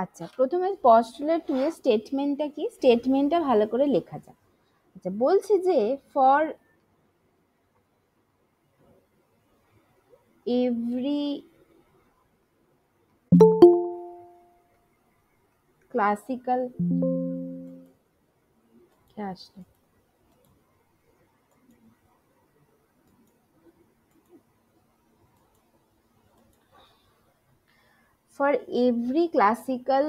আচ্ছা, প্রথমে পস্টুলেট 2 এর স্টেটমেন্টটা কি, স্টেটমেন্টটা ভালো করে লেখা যাক। আচ্ছা, বলছে যে for every classical for every classical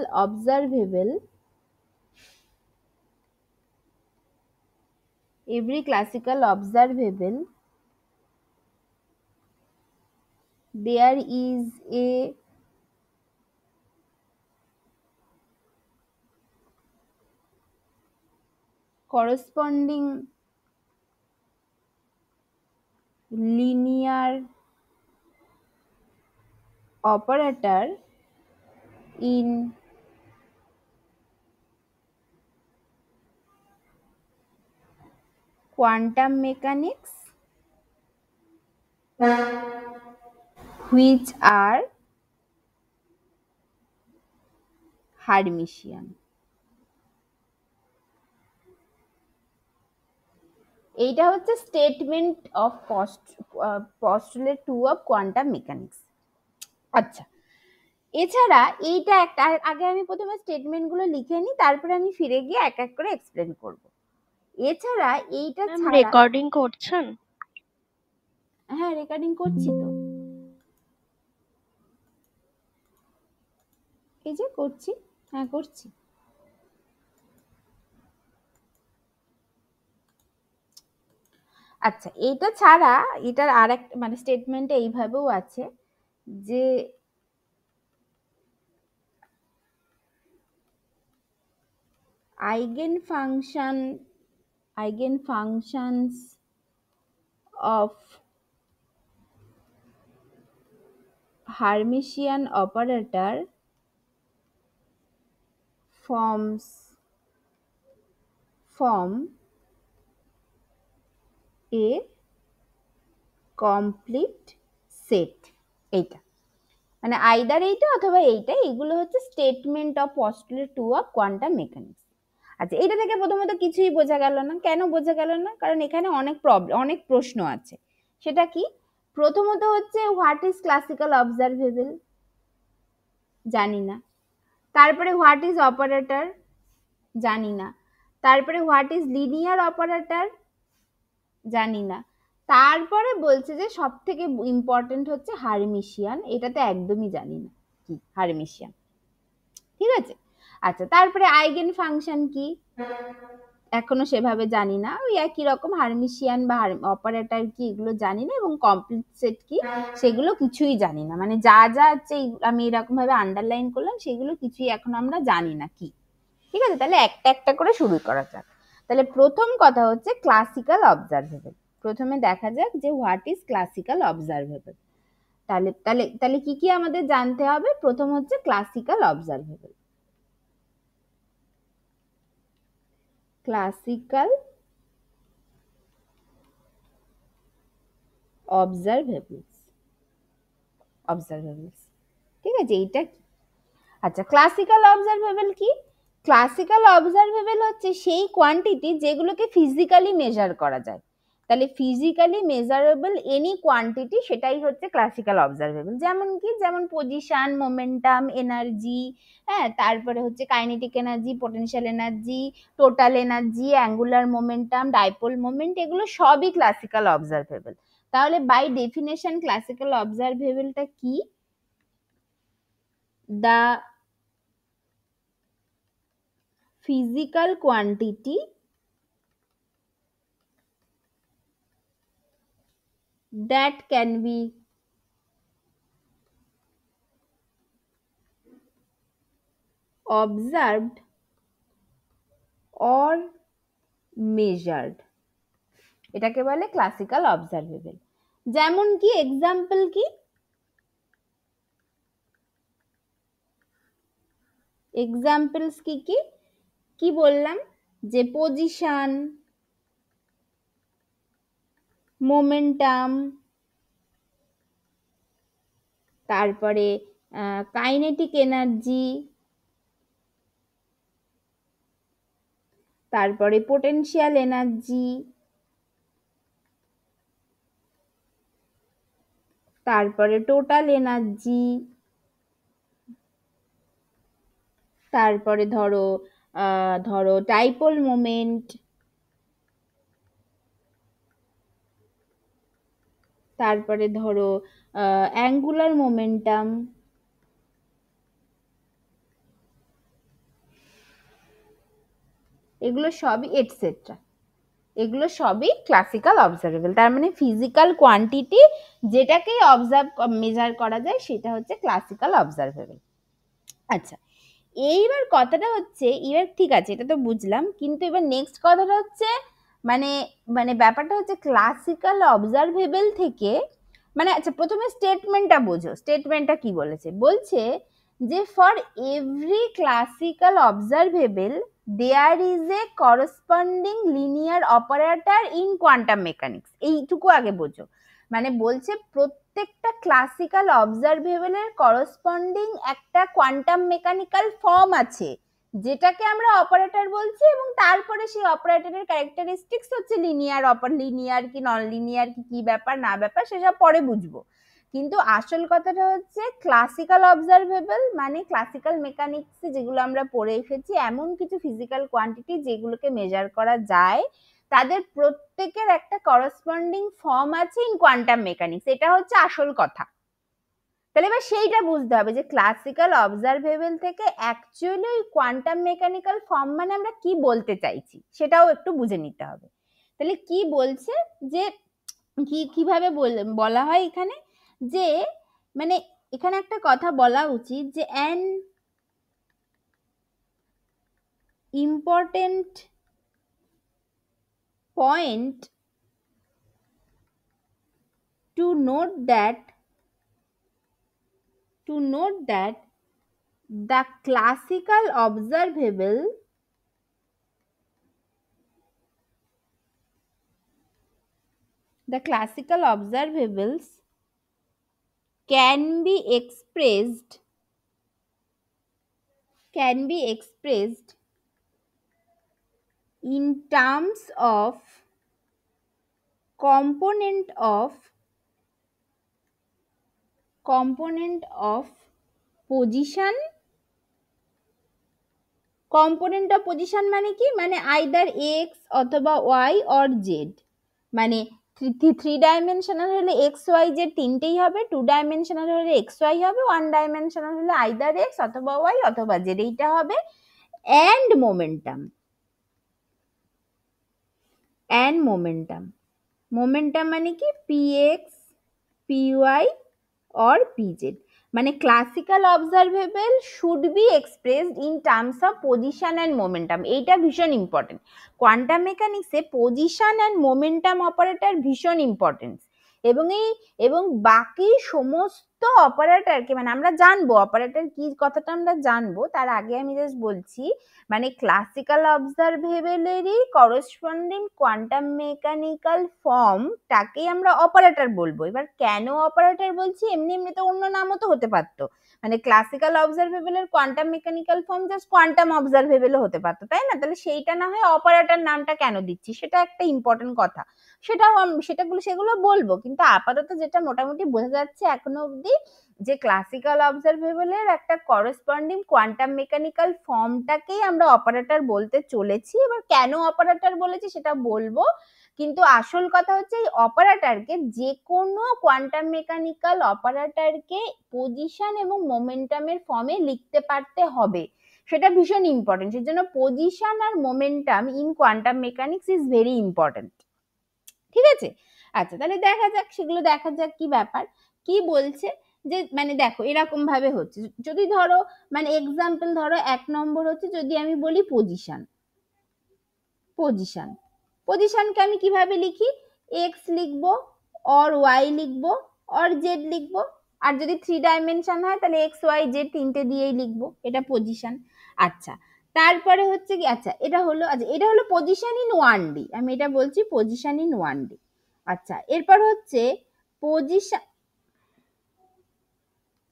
observable there is a corresponding linear operator in quantum mechanics which are Hermitian. এইটা হচ্ছে statement of postulate 2 of quantum mechanics. আচ্ছা, এছাড়া এইটা একটা, আগে আমি প্রথমে স্টেটমেন্ট গুলো লিখে নিই, তারপরে আমি ফিরে গিয়ে এক এক করে এক্সপ্লেন করব। এছাড়া এইটা ছাড়া রেকর্ডিং করছেন? হ্যাঁ, রেকর্ডিং করছি তো, এই যে করছি, হ্যাঁ করছি। আচ্ছা, এটা ছাড়া এটার আর একটা মানে স্টেটমেন্টে এইভাবেও আছে যে eigenfunctions of Hermitian operator form a complete set। এইটা মানে আইদার এইটা অথবা এইটা, এগুলো হচ্ছে statement of postulate 2 of quantum mechanics. আচ্ছা, এটা থেকে প্রথমত কিছুই বোঝা গেল না। কেন বোঝা গেল না? কারণ এখানে অনেক প্রশ্ন আছে। সেটা কি? প্রথমত হচ্ছে হোয়াট ইজ ক্লাসিক্যাল অবজারভেবল, জানি না। তারপরে হোয়াট ইজ অপারেটর, জানি না। তারপরে হোয়াট ইজ লিনিয়ার অপারেটর, জানি না। তারপরে বলছে যে সব থেকে ইম্পর্টেন্ট হচ্ছে হারমিশিয়ান, এটা তো একদমই জানি না কি হারমিশিয়ান। ঠিক আছে। আচ্ছা, তারপরে আইগেন ফাংশন কি, এখনো সেভাবে জানি না। ওই একই রকম হারমিশিয়ান বা অপারেটর কি, এগুলো জানি না। এবং কমপ্লিট সেট কি, সেগুলো কিছুই জানি না। মানে যা যা হচ্ছে আমি এরকম ভাবে আন্ডারলাইন করলাম, সেগুলো কিছুই এখন আমরা জানি না কি। ঠিক আছে, তাহলে একটা একটা করে শুরু করা যাক। তাহলে প্রথম কথা হচ্ছে ক্লাসিক্যাল অবজারভেবল। প্রথমে দেখা যাক যে হোয়াট ইজ ক্লাসিক্যাল অবজারভেবল। তাহলে তাহলে তাহলে কি কি আমাদের জানতে হবে? প্রথম হচ্ছে ক্লাসিক্যাল অবজারভেবল। ক্লাসিক্যাল অবজারভেবলস, ঠিক আছে, এইটা কি? আচ্ছা, ক্লাসিক্যাল অবজারভেবল কি? ক্লাসিক্যাল অবজারভেবল হচ্ছে সেই কোয়ান্টিটি যেগুলোকে ফিজিক্যালি মেজার করা যায়। তাহলে ফিজিক্যালি মেজারেবল এনি কোয়ান্টিটি, সেটাই হচ্ছে ক্লাসিক্যাল অবজারভেবল। যেমন কি, যেমন পজিশন, মোমেন্টাম, এনার্জি, হ্যাঁ, তারপরে হচ্ছে kinetic energy, potential energy, total energy, angular momentum, dipole moment, এগুলো সবই ক্লাসিক্যাল অবজারভেবল। তাহলে বাই ডেফিনেশন ক্লাসিক্যাল অবজারভেবলটা কি? the physical quantity that can be observed or measured, এটাকে বলে ক্লাসিক্যাল অবজারভেবল। যেমন কি, এক্সাম্পল কি? এক্সাম্পলস কি কি কি বললাম? যে পজিশন, মোমেন্টাম, তারপরে কাইনেটিক এনার্জি, তারপরে পোটেনশিয়াল এনার্জি, তারপরে টোটাল এনার্জি, তারপরে ধরো ডাইপোল মোমেন্ট, তারপরে ধরো অ্যাঙ্গুলার মোমেন্টাম, এগুলো সবই এটসেট্রা, এগুলো সবই ক্লাসিক্যাল অবজারভেবল। তার মানে ফিজিক্যাল কোয়ান্টিটি যেটাকেই মেজার করা যায় সেটা হচ্ছে ক্লাসিক্যাল অবজারভেবল। আচ্ছা, এইবার কথাটা হচ্ছে, এবার ঠিক আছে এটা তো বুঝলাম, কিন্তু এবার নেক্সট কথাটা হচ্ছে মানে মানে ব্যাপারটা হচ্ছে ক্লাসিক্যাল অবজারভেবল থেকে মানে আচ্ছা প্রথমে স্টেটমেন্টটা বোঝো, স্টেটমেন্টটা কি বলেছে, বলছে যে for every classical observable there is a corresponding linear operator in quantum mechanics, এইটুকু আগে বোঝো। মানে বলছে প্রত্যেকটা ক্লাসিক্যাল অবজারভেবলের করসপন্ডিং একটা কোয়ান্টাম মেকানিক্যাল ফর্ম আছে যেটাকে আমরা অপারেটর বলছি, এবং তারপরে সেই অপারেটরের ক্যারেক্টারিস্টিক্স হচ্ছে লিনিয়ার কি নন লিনিয়ার কি ব্যাপার না ব্যাপার সেসব পরে বুঝবো। কিন্তু আসল কথাটা হচ্ছে ক্লাসিক্যাল অবজারভেবল মানে ক্লাসিক্যাল মেকানিক্সে যেগুলো আমরা পড়ে এসেছি এমন কিছু ফিজিক্যাল কোয়ান্টিটি যেগুলোকে মেজার করা যায়, তাদের প্রত্যেকের একটা করসপন্ডিং ফর্ম আছে ইন কোয়ান্টাম মেকানিক্স, এটা হচ্ছে আসল কথা। তাহলে এবার সেইটা বুঝতে হবে যে ক্লাসিক্যাল অবজারভেবল থেকে অ্যাকচুয়ালি ওই কোয়ান্টাম মেকানিক্যাল ফর্ম মানে আমরা কি বলতে চাইছি সেটাও একটু বুঝে নিতে হবে। তাহলে কি বলছে যে কিভাবে বলা হয় এখানে, যে মানে এখানে একটা কথা বলা উচিত যে an important point to note that the classical observables can be expressed in terms of component of position, component of position মানে কি, মানে আইদার এক্স অথবা ওয়াই অর জেড, মানে থ্রি ডাইমেনশনাল হলে এক্স ওয়াই জেড তিনটেই হবে, two dimensional হলে X Y হবে, ওয়ান ডাইমেনশনাল হলে আইদার এক্স অথবা ওয়াই অথবা জেড, এইটা হবে। অ্যান্ড মোমেন্টাম মানে কি P x P Y or pz, মানে classical observable should be expressed in terms of position and momentum, এইটা ভীষণ ইম্পর্টেন্ট। কোয়ান্টাম মেকানিক্সে পজিশন অ্যান্ড মোমেন্টাম অপারেটর ভীষণ ইম্পর্টেন্স, এবং বাকি সমস্ত অপারেটরকে মানে আমরা জানবো অপারেটর কি কথাটা আমরা জানবো, তার আগে আমি জাস্ট বলছি মানে ক্লাসিক্যাল অবজারভেবলেরই করসপন্ডিং কোয়ান্টাম মেকানিক্যাল ফর্মটাকেই আমরা অপারেটর বলবো। এবার কেন অপারেটর বলছি, এমনি তো অন্য নামও তো হতে পারতো, মানে ক্লাসিক্যাল অবজারভেবলের quantum mechanical form just quantum অবজারভেবলও হতে পারতো, তাই না? তাহলে সেইটা না হয় অপারেটর নামটা কেন দিচ্ছি সেটা একটা ইম্পর্টেন্ট কথা, সেগুলো বলবো। কিন্তু আপাতত যেটা মোটামুটি বোঝা যাচ্ছে এখনো অবধি যে ক্লাসিক্যাল অবজারভেবলের একটা করসপন্ডিং কোয়ান্টাম মেকানিক্যাল ফর্মটাকেই আমরা অপারেটর বলতে চলেছি। এবার কেন অপারেটর বলেছি সেটা বলবো, কিন্তু আসল কথা হচ্ছে এই অপারেটরকে, যে কোনো কোয়ান্টাম মেকানিক্যাল অপারেটরকে পজিশন এবং মোমেন্টামের ফর্মে লিখতে পারতে হবে, সেটা ভীষণ ইম্পর্টেন্ট। সেজন্য পজিশন আর momentum in quantum mechanics is very important, ঠিক আছে? আচ্ছা তাহলে দেখা যাক কি ব্যাপার, কি বলছে যে মানে দেখো এরকম ভাবে হচ্ছে, যদি ধরো মানে এক্সাম্পল ধরো 1 নম্বর হচ্ছে যদি আমি বলি পজিশনকে আমি কিভাবে লিখি, এক্স লিখবো অর ওয়াই লিখবো অর জেড লিখবো, আর যদি 3 ডাইমেনশন হয় তাহলে এক্স ওয়াই জেড তিনটে দিয়েই লিখবো, এটা পজিশন। আচ্ছা তারপরে হচ্ছে কি, আচ্ছা এটা হলো পজিশন ইন 1D, আমি এটা বলছি পজিশন ইন 1D। আচ্ছা এরপর হচ্ছে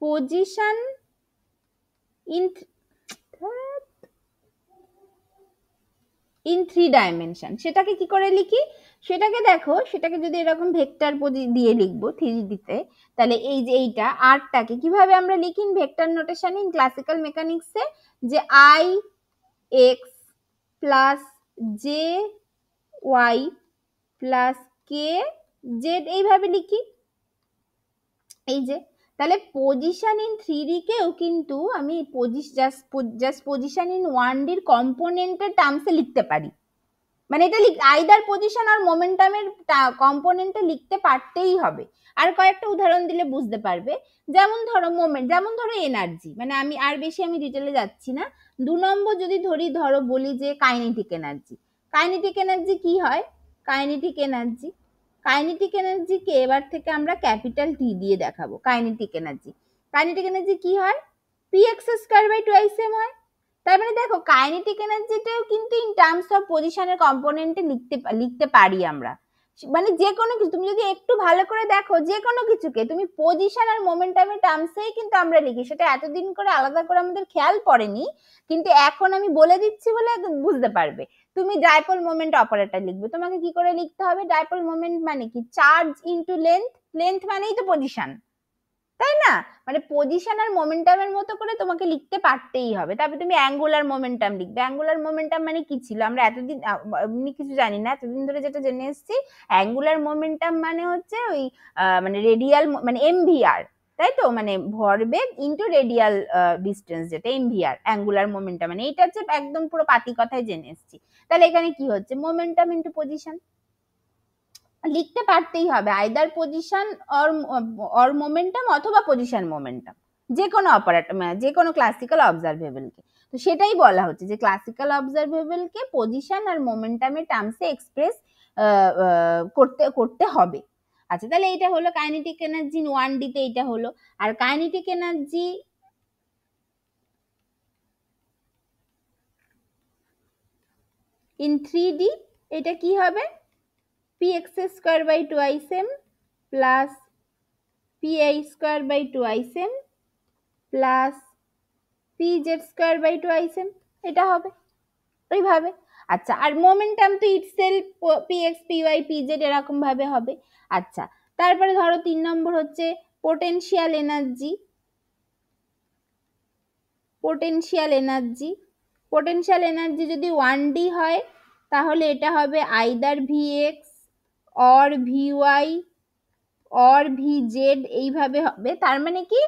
পজিশন ইন ইন 3 ডাইমেনশন। সেটাকে কি করে লিখি? সেটাকে দেখো, সেটাকে যদি এরকম ভেক্টর দিয়ে লিখবো 3D তে, তাহলে এই যে এইটা আরটাকে কিভাবে আমরা লিখি ভেক্টর নোটেশন ইন ক্লাসিক্যাল মেকানিক্সে, যে i x plus j y plus k z, এইভাবে লিখি। এই যে তাহলে পজিশন ইন 3D কেও কিন্তু আমি জাস্ট পজিশন ইন 1D এর কম্পোনেন্টের টার্মসে লিখতে পারি। মানে এটা আইদার পজিশন আর মোমেন্টামের কম্পোনেন্টে লিখতে পারতেই হবে। আর কয়েকটা উদাহরণ দিলে বুঝতে পারবে। যেমন ধরো মোমেন্ট, যেমন ধরো এনার্জি, মানে আমি আর বেশি ডিটেলে যাচ্ছি না। 2 নম্বর যদি ধরো বলি যে কাইনেটিক এনার্জি। কাইনেটিক এনার্জি কি হয়? কাইনেটিক এনার্জিকে এবার থেকে আমরা ক্যাপিটাল টি দিয়ে দেখাবো। কাইনেটিক এনার্জি কি হয়? px²/2m হয়। তার মানে দেখো কাইনেটিক এনার্জিটাও কিন্তু ইন টার্মস অফ পজিশনের কম্পোনেন্টে লিখতে পারি আমরা। মানে যে কোনো কিছু তুমি যদি একটু ভালো করে দেখো, যে কোনো কিছুকে তুমি পজিশন আর মোমেন্টামের টার্মসেই কিন্তু আমরা লিখি। সেটা এতদিন করে আলাদা করে আমাদের খেয়াল পড়েনি, কিন্তু এখন আমি বলে দিচ্ছি বলে বুঝতে পারবে। তুমি ডাইপোল মোমেন্ট অপারেটর লিখবে, তোমাকে কি করে লিখতে হবে? ডাইপোল মোমেন্ট মানে কি? চার্জ ইনটু লেন্থ, লেন্থ মানেই তো পজিশন, তাই না? মানে পজিশন আর মোমেন্টামের মতো করে তোমাকে লিখতে পারতেই হবে। তারপরে তুমি অ্যাঙ্গুলার মোমেন্টাম লিখবে। অ্যাঙ্গুলার মোমেন্টাম মানে কি ছিল? আমরা এতদিন এমনি কিছু জানি না, এতদিন ধরে যেটা জেনে এসেছি, অ্যাঙ্গুলার মোমেন্টাম মানে হচ্ছে ওই মানে রেডিয়াল, মানে এমভিআর, তাই তো? মানে ভরবেগ ইনটু রেডিয়াল ডিস্টেন্স, যেটা এমভিআর অ্যাঙ্গুলার মোমেন্টাম। মানে এটা হচ্ছে একদম পুরো পাতি কথায় জেনে এসেছি। তাহলে এখানে কি হচ্ছে? মোমেন্টাম ইনটু পজিশন লিখতে পারতেই হবে, আইদার পজিশন অর মোমেন্টাম অথবা পজিশন মোমেন্টাম, যে কোনো অপারেটর, যে কোনো ক্লাসিক্যাল অবজারভেবলকে। তো সেটাই বলা হচ্ছে যে ক্লাসিক্যাল অবজারভেবলকে পজিশন আর মোমেন্টামের টার্মসে এক্সপ্রেস করতে হবে। আচ্ছা, তাহলে এটা হলো কাইনেটিক এনার্জি 1D তে, এটা হলো। আর কাইনেটিক এনার্জি ইন 3D এটা কি হবে? px²/2m plus pi²/2m plus pz²/2m, এটা হবে এইভাবে। আচ্ছা, আর মোমেন্টাম তো ইটসেলফ px py pz এরকম ভাবে হবে। আচ্ছা, তারপরে ধরো 3 নম্বর হচ্ছে পোটেনশিয়াল এনার্জি। পোটেনশিয়াল এনার্জি যদি 1D হয় তাহলে এটা হবে either vx or vy or vz, এইভাবে হবে। তার মানে কি,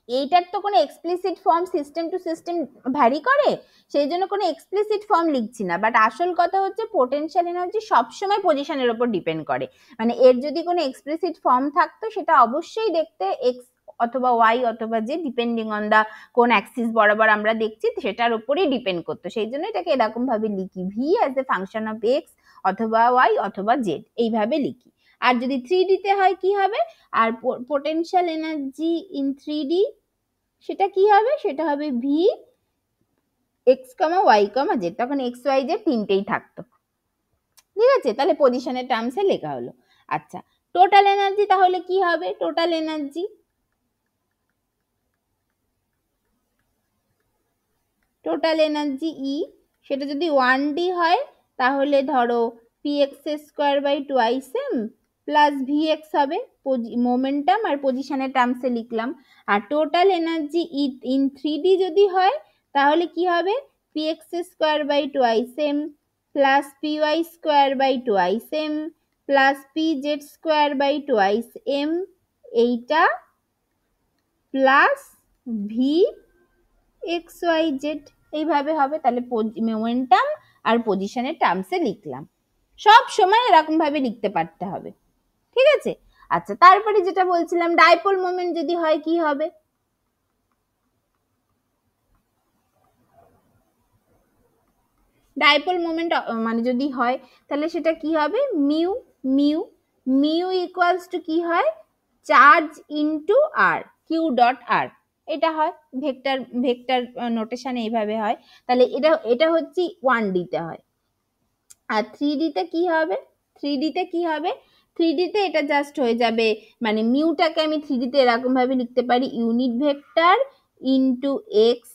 এইটার তো কোনো explicit form system to system vary করে, সেই জন্য কোনো এক্সপ্লিসিট ফর্ম লিখছি না। বাট আসল কথা হচ্ছে পোটেনশিয়াল এনার্জি সবসময় পজিশনের উপর ডিপেন্ড করে। মানে এর যদি কোনো এক্সপ্লিসিট ফর্ম থাকতো, সেটা অবশ্যই দেখতে এক্স অথবা ওয়াই অথবা জে, ডিপেন্ডিং অন দা কোন অ্যাক্সিস বরাবর আমরা দেখছি সেটার উপরেই ডিপেন্ড করতো। সেই জন্য এটাকে এরকম ভাবে লিখি, V as a function of x অথবা ওয়াই অথবা জেড, এইভাবে লিখি। আর যদি 3D তে হয় কি হবে? আর পোটেনশিয়াল এনার্জি ইন 3D সেটা কি হবে? সেটা হবে ভি এক্স কমা ওয়াই কমা জেড, তখন এক্স ওয়াই জেড তিনটেই থাকতো। ঠিক আছে, তাহলে পজিশনের টার্মসে লেখা হলো। আচ্ছা, টোটাল এনার্জি তাহলে কি হবে? টোটাল এনার্জি ই, সেটা যদি 1D হয় তাহলে ধরো px²/2m প্লাস vx হবে মোমেন্টাম আর পজিশনের টার্মসে লিখলাম। আর টোটাল এনার্জি ইন 3D যদি হয় তাহলে কি হবে? px²/2m plus py²/2m plus pz²/2m, এইটা plus V x Y z, এইভাবে হবে। তাহলে মোমেন্টাম আর পজিশনের টার্মসে লিখলাম। সব সময় এরকম ভাবে লিখতে পারতে হবে, ঠিক আছে? আচ্ছা, তারপরে যেটা বলছিলাম, ডাইপোল মোমেন্ট যদি হয় কি হবে? ডাইপোল মোমেন্ট মানে যদি হয় তাহলে সেটা কি হবে? Mu mu mu equals to কি হয়? চার্জ ইনটু আর, কিউ ডট আর, এটা হয় ভেক্টর নোটেশন, এইভাবে হয়। তাহলে এটা হচ্ছে 1D তে হয়। আর 3D তে কি হবে? 3D তে এটা জাস্ট হয়ে যাবে, মানে মিউটাকে আমি 3D তে এরকম ভাবে লিখতে পারি, unit vector into x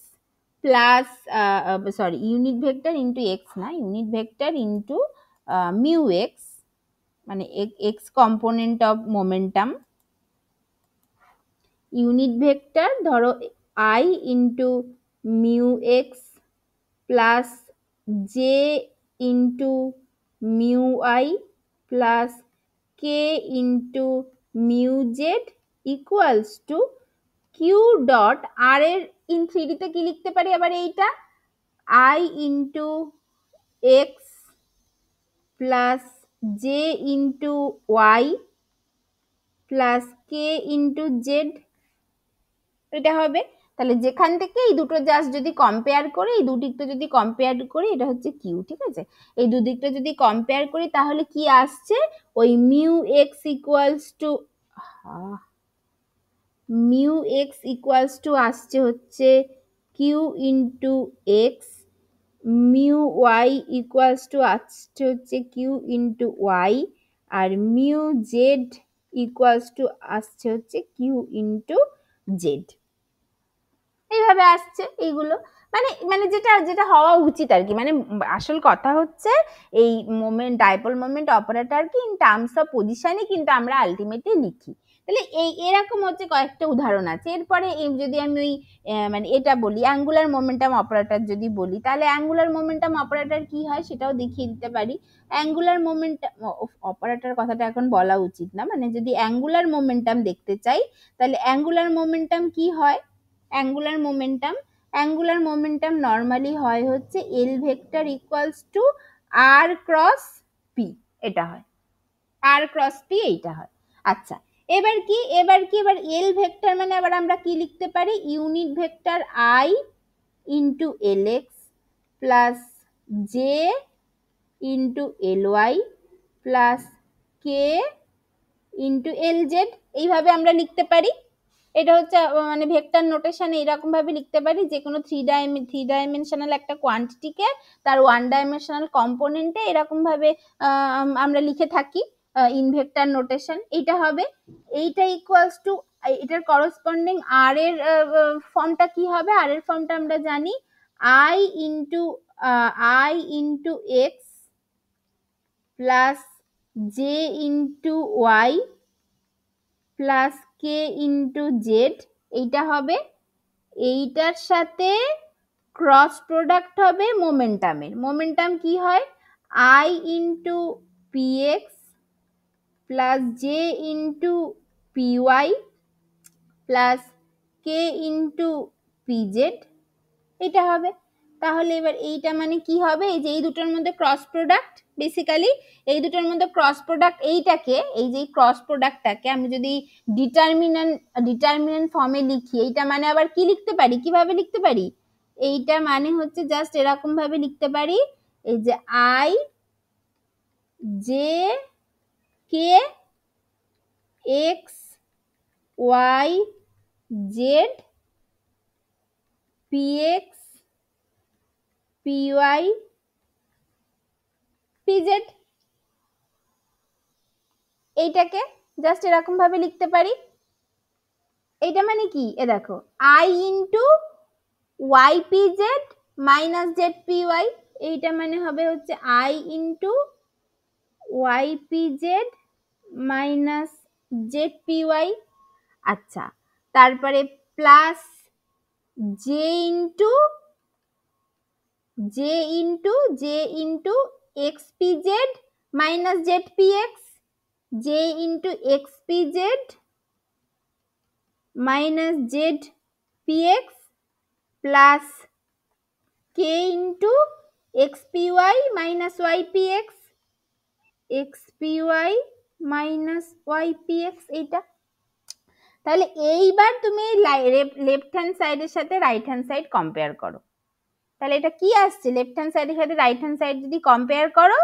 plus sorry unit vector into x না, unit vector into mu x, মানে x component of momentum, unit vector ধরো i into mu x plus j into mu i plus k into mu z equals to q dot r এর in 3D তে কি লিখতে পারি আবার এইটা, i into x plus j into y plus k into z, এটা হবে। তাহলে যেখান থেকে এই দুটো জাস্ট যদি কম্পেয়ার করি, এই দুদিকটা যদি কম্পেয়ার করি, এটা হচ্ছে কিউ, ঠিক আছে। এই দুদিকটা যদি কম্পেয়ার করি তাহলে কি আসছে, ওই মিউ এক্স ইকুয়ালস টু আসছে হচ্ছে q into x, mu y equals to আসছে হচ্ছে কিউ ইন্টু ওয়াই, আর মিউ জেড ইকুয়ালস টু আসছে হচ্ছে কিউ ইন্টু জেড। এইভাবে আসছে এইগুলো, মানে মানে যেটা যেটা হওয়া উচিত আর কি। মানে আসল কথা হচ্ছে এই মোমেন্ট, ডাইপোল মোমেন্ট অপারেটরকে ইন টার্মস অফ পজিশনই কিন্তু আমরা আলটিমেটলি লিখি। তাহলে এই এরকম হচ্ছে কয়েকটা উদাহরণ আছে। এরপরে যদি আমি ওই মানে এটা বলি অ্যাঙ্গুলার মোমেন্টাম অপারেটর যদি বলি, তাহলে অ্যাঙ্গুলার মোমেন্টাম অপারেটর কি হয় সেটাও দেখিয়ে দিতে পারি। অ্যাঙ্গুলার মোমেন্টাম অপারেটর কথাটা এখন বলা উচিত না, মানে যদি অ্যাঙ্গুলার মোমেন্টাম দেখতে চাই তাহলে অ্যাঙ্গুলার মোমেন্টাম কি হয়, অ্যাঙ্গুলার মোমেন্টাম নর্মালি হয় হচ্ছে L vector equals to r cross p, এটা হয় আর ক্রস পি, এইটা হয়। আচ্ছা, এবার এবার এল ভেক্টর মানে আবার আমরা কি লিখতে পারি, unit vector i into l x plus j into l y plus k into l z, এইভাবে আমরা লিখতে পারি। এটা হচ্ছে মানে ভেক্টর নোটেশন এইরকম ভাবে লিখতে পারি, যে কোনো থ্রি ডাইমেনশনাল একটা কোয়ান্টিটিকে তার ওয়ান ডাইমেনশনাল কম্পোনেন্টে এরকম ভাবে আমরা লিখে থাকি ইন ভেক্টর নোটেশন। এইটা হবে, এইটা ইকুয়ালস টু এটার করসপন্ডিং আর এর ফর্মটা কি হবে, আর এর ফর্মটা আমরা জানি i into x plus j into y plus k into z, এইটা হবে। এইটার সাথে ক্রস প্রোডাক্ট হবে মোমেন্টামের, মোমেন্টাম কি হয় i into p x plus j into p y plus k into p z, এটা হবে। তাহলে এবার এইটা মানে কি হবে, এই যে এই দুটোর মধ্যে ক্রস প্রোডাক্ট, বেসিক্যালি এই দুটোর মধ্যে ক্রস প্রোডাক্ট, এইটাকে এই যে ক্রস প্রোডাক্টটাকে আমি যদি ডিটারমিনেন্ট ফর্মে লিখি, এইটা মানে আবার কি লিখতে পারি, কিভাবে লিখতে পারি, এইটা মানে হচ্ছে জাস্ট এরকম ভাবে লিখতে পারি, এই যে i j k x Y z p x P y p z, এইটাকে জাস্ট এরকম ভাবে লিখতে পারি। এইটা মানে কি, এ দেখো i into y p z minus z p y, এইটা মানে হবে হচ্ছে i into y p z minus z p y. আচ্ছা, তারপরে plus j into x p z minus z p x, j into x p z minus z p x plus k into x P y minus y p x, x P y minus y p x, এইটা। তাহলে এইবার তুমি left hand সাইডের সাথে right hand side compare করো, তাহলে এটা কি আসছে, লেফট হ্যান্ড সাইডের সাথে রাইট হ্যান্ড সাইড যদি কম্পেয়ার করো